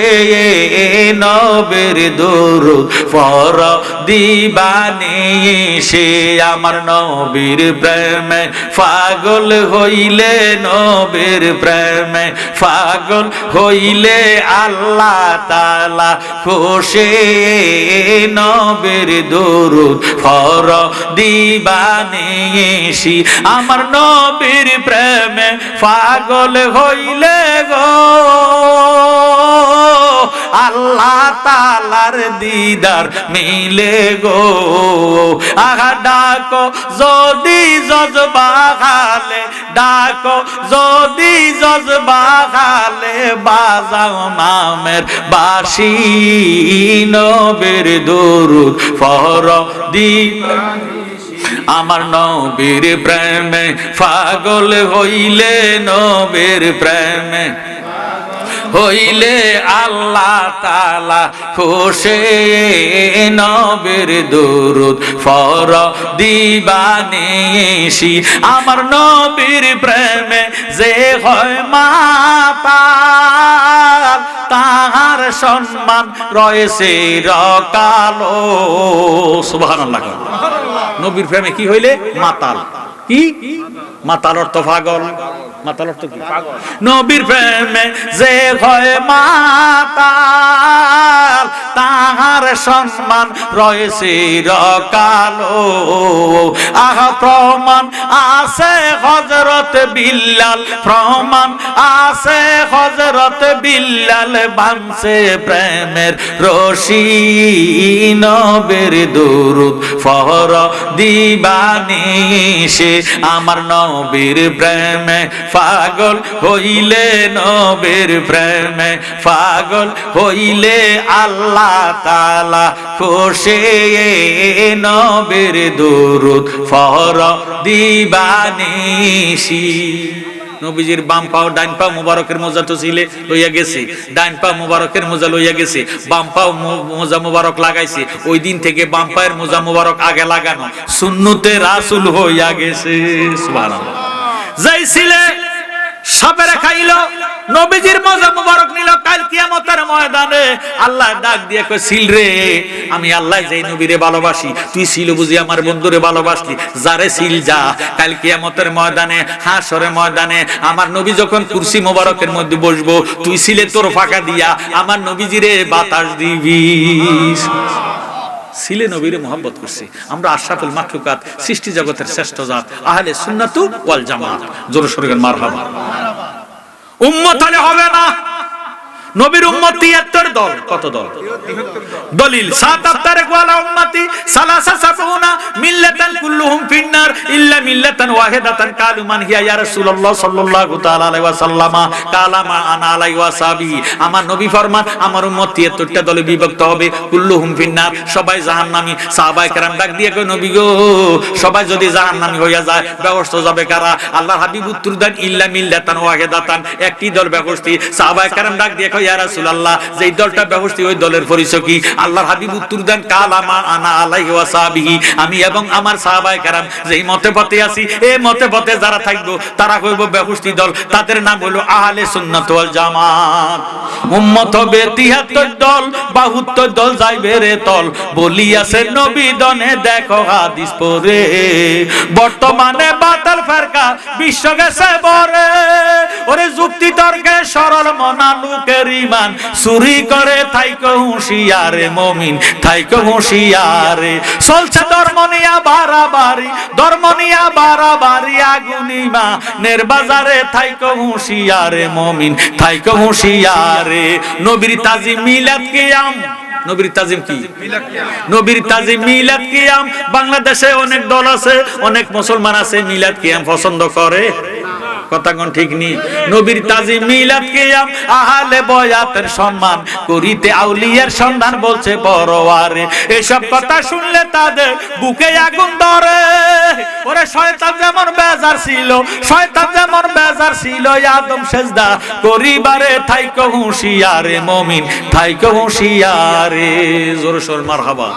নবীর দরুদ পড় দিবানি সে, আমার নবীর প্রেমে পাগল হইলে, নবীর প্রেমে পাগল হইলে আল্লাহ তাআলা খুশি। নবীর দরুদ পড় দিবানি সে, আমার নবীর প্রেমে পাগল হইলে গো আল্লাহ তাআলার দিদার মিলে গো। আহা ডাকো যদি জজবা খালে, ডাকো যদি জজবা খালে, বাজাও নামের বাঁশি। নবীর দরুদ পড় দিবানি, আমার নবীর প্রেমে পাগল হইলে, নবীর প্রেমে হইলে আল্লাহ তাআলা খুশি। নবীর দরুদ পড় দিবানি সে, আমার নবীর প্রেমে যে হয় মাতাল, তাহার সম্মান রয়েছে চিরকাল। সুবহানাল্লাহ। নবীর প্রেমে কি হইলে? মাতাল। কি মাতাল? অর্থ পাগল। মাতাল অর্থ কি? নবীর প্রেমে যে হয় মাতাল, তাহার সম্মান রয়েছে চিরকাল। আহা প্রমাণ আছে হযরত বিল্লাল, প্রমাণ আছে হযরত বিল্লাল, বানছে প্রেমের রশি। নবীর দরুদ পড় দিবানি সে, আমার নবীর প্রেমে পাগল হইলে, নবীর প্রেমে পাগল হইলে আল্লাহ তাআলা খুশি। নবীর দরুদ পড় দিবানি সে। নবীজির বাম পাও ডাইন পা মুবারকের মোজা তো ছিলে লইয়া গেছে, ডাইন পা মুবারকের মোজা লইয়া গেছে, বাম পাও মোজা মুবারক লাগাইছে। ওই দিন থেকে বাম পায়ের মোজা মুবারক আগে লাগানো সুন্নতে রাসূল হইয়া গেছে। সুবহানাল্লাহ। যাই ছিলে সাপেরে খাইলো, নবীজির মোজা মুবারক নিল, কাল কিয়ামতের ময়দানে আল্লাহ ডাক দিয়ে কয় সিল রে, আমি আল্লাহ যেই নবীরে ভালোবাসি, তুই ছিল বুঝি আমার বন্ধুরে ভালোবাসলি, যারে সিল যা। কাল কিয়ামতের ময়দানে, হাসরের ময়দানে আমার নবী যখন কুরসি মুবারকের মধ্যে বসবো, তুই ছিলে তোর ফাঁকা দিয়া আমার নবীজিরে বাতাস দিবি। ছিলে নবীরে মোহাম্মত করছি আমরা, আশরাফুল মাখলুকাত, সৃষ্টি জগতের শ্রেষ্ঠ জাত, আহলে সুন্নাতু ওয়াল জামাত। জোরে সোরে মারহাবা। উম্মত হলে হবে না, নবীর উম্মত 73 দল। কত দল? দলিল 7 আফতারিক ওয়ালা উম্মতি সালাসা সাবুনা মিল্লাতান কুল্লুহুম ফিন্নার ইল্লা মিল্লাতান ওয়াহিদাতান। কালু মান হিয়া ইয়া রাসূলুল্লাহ সাল্লাল্লাহু তাআলা আলাইহি ওয়াসাল্লাম, কালা মা আনা আলাইহি ওয়াসাবি। আমার নবী ফরমান আমার উম্মত 73টা দলে বিভক্ত হবে, কুল্লুহুম ফিন্নার, সবাই জাহান্নামী। সাহাবায়ে কেরাম ডাক দিয়ে কয় নবী গো, সবাই যদি জাহান্নামী হইয়া যায় ব্যবস্থা যাবে কারা? আল্লাহর হাবিব উত্তর দেন ইল্লা মিল্লাতান ওয়াহিদাতান, একটি দল ব্যবস্থি। সাহাবায়ে কেরাম ডাক দিয়ে কয় ইয়া রাসূলুল্লাহ, যেই দলটা ব্যবস্থি ওই দলের পরিচয় কি? আল্লাহর হাবিব উত্তর দেন কালা মা আনা আলাইহি ওয়া সাহবিহি, আমি এবং আমার সাহাবায়ে কেরাম যেই মতে পথে আছি, এই মতে পথে যারা থাকবো তারা হইব বেহুশতি দল, তাদের নাম হলো আহলে সুন্নাত ওয়াল জামাত। উম্মত হবে ৭৩ দল, ৭২ দল যাইবে রে তল, বলিয়াছে নবী দনে দেখো হাদিস পড়ে। বর্তমানে বাতাল ফেরকা বিশ্ব গেছে বরে, ওরে যুক্তি তর্কে সরল মনা লোকের ঈমান চুরি করে থাইকো হুঁশিয়ারে মুমিন, থাইকো হুঁশিয়ারে। চলছে ধর্ম নিয়া বাড়াবাড়ি, ধর্ম নিয়া বাড়াবাড়ি আগুনিমা নের বাজারে, থাইকো হুঁশিয়ারে মুমিন, থাইকো হুঁশিয়ারে। নবীর তাজিম মিলাদ কিয়াম, নবীর তাজিম কি? নবীর তাজিম মিলাদ কিয়াম। বাংলাদেশে অনেক দল আছে, অনেক মুসলমান আছে মিলাদ কিয়াম পছন্দ করে, কথা কোন ঠিক নি? নবীর তাজিম মিলাদ কিয়াম, আহলে বয়াতের সম্মান করিতে আউলিয়ার সন্ধান বলছে পরওয়ারে। এসব কথা শুনলে তাদের বুকে আগুন ধরে, ওরে শয়তান যেমন বেজার ছিল, শয়তান যেমন বেজার ছিল আদম সেজদা করিবারে, থাইকো হুঁশিয়ারে মুমিন, থাইকো হুঁশিয়ারে। জোরে সোরে মারহাবা।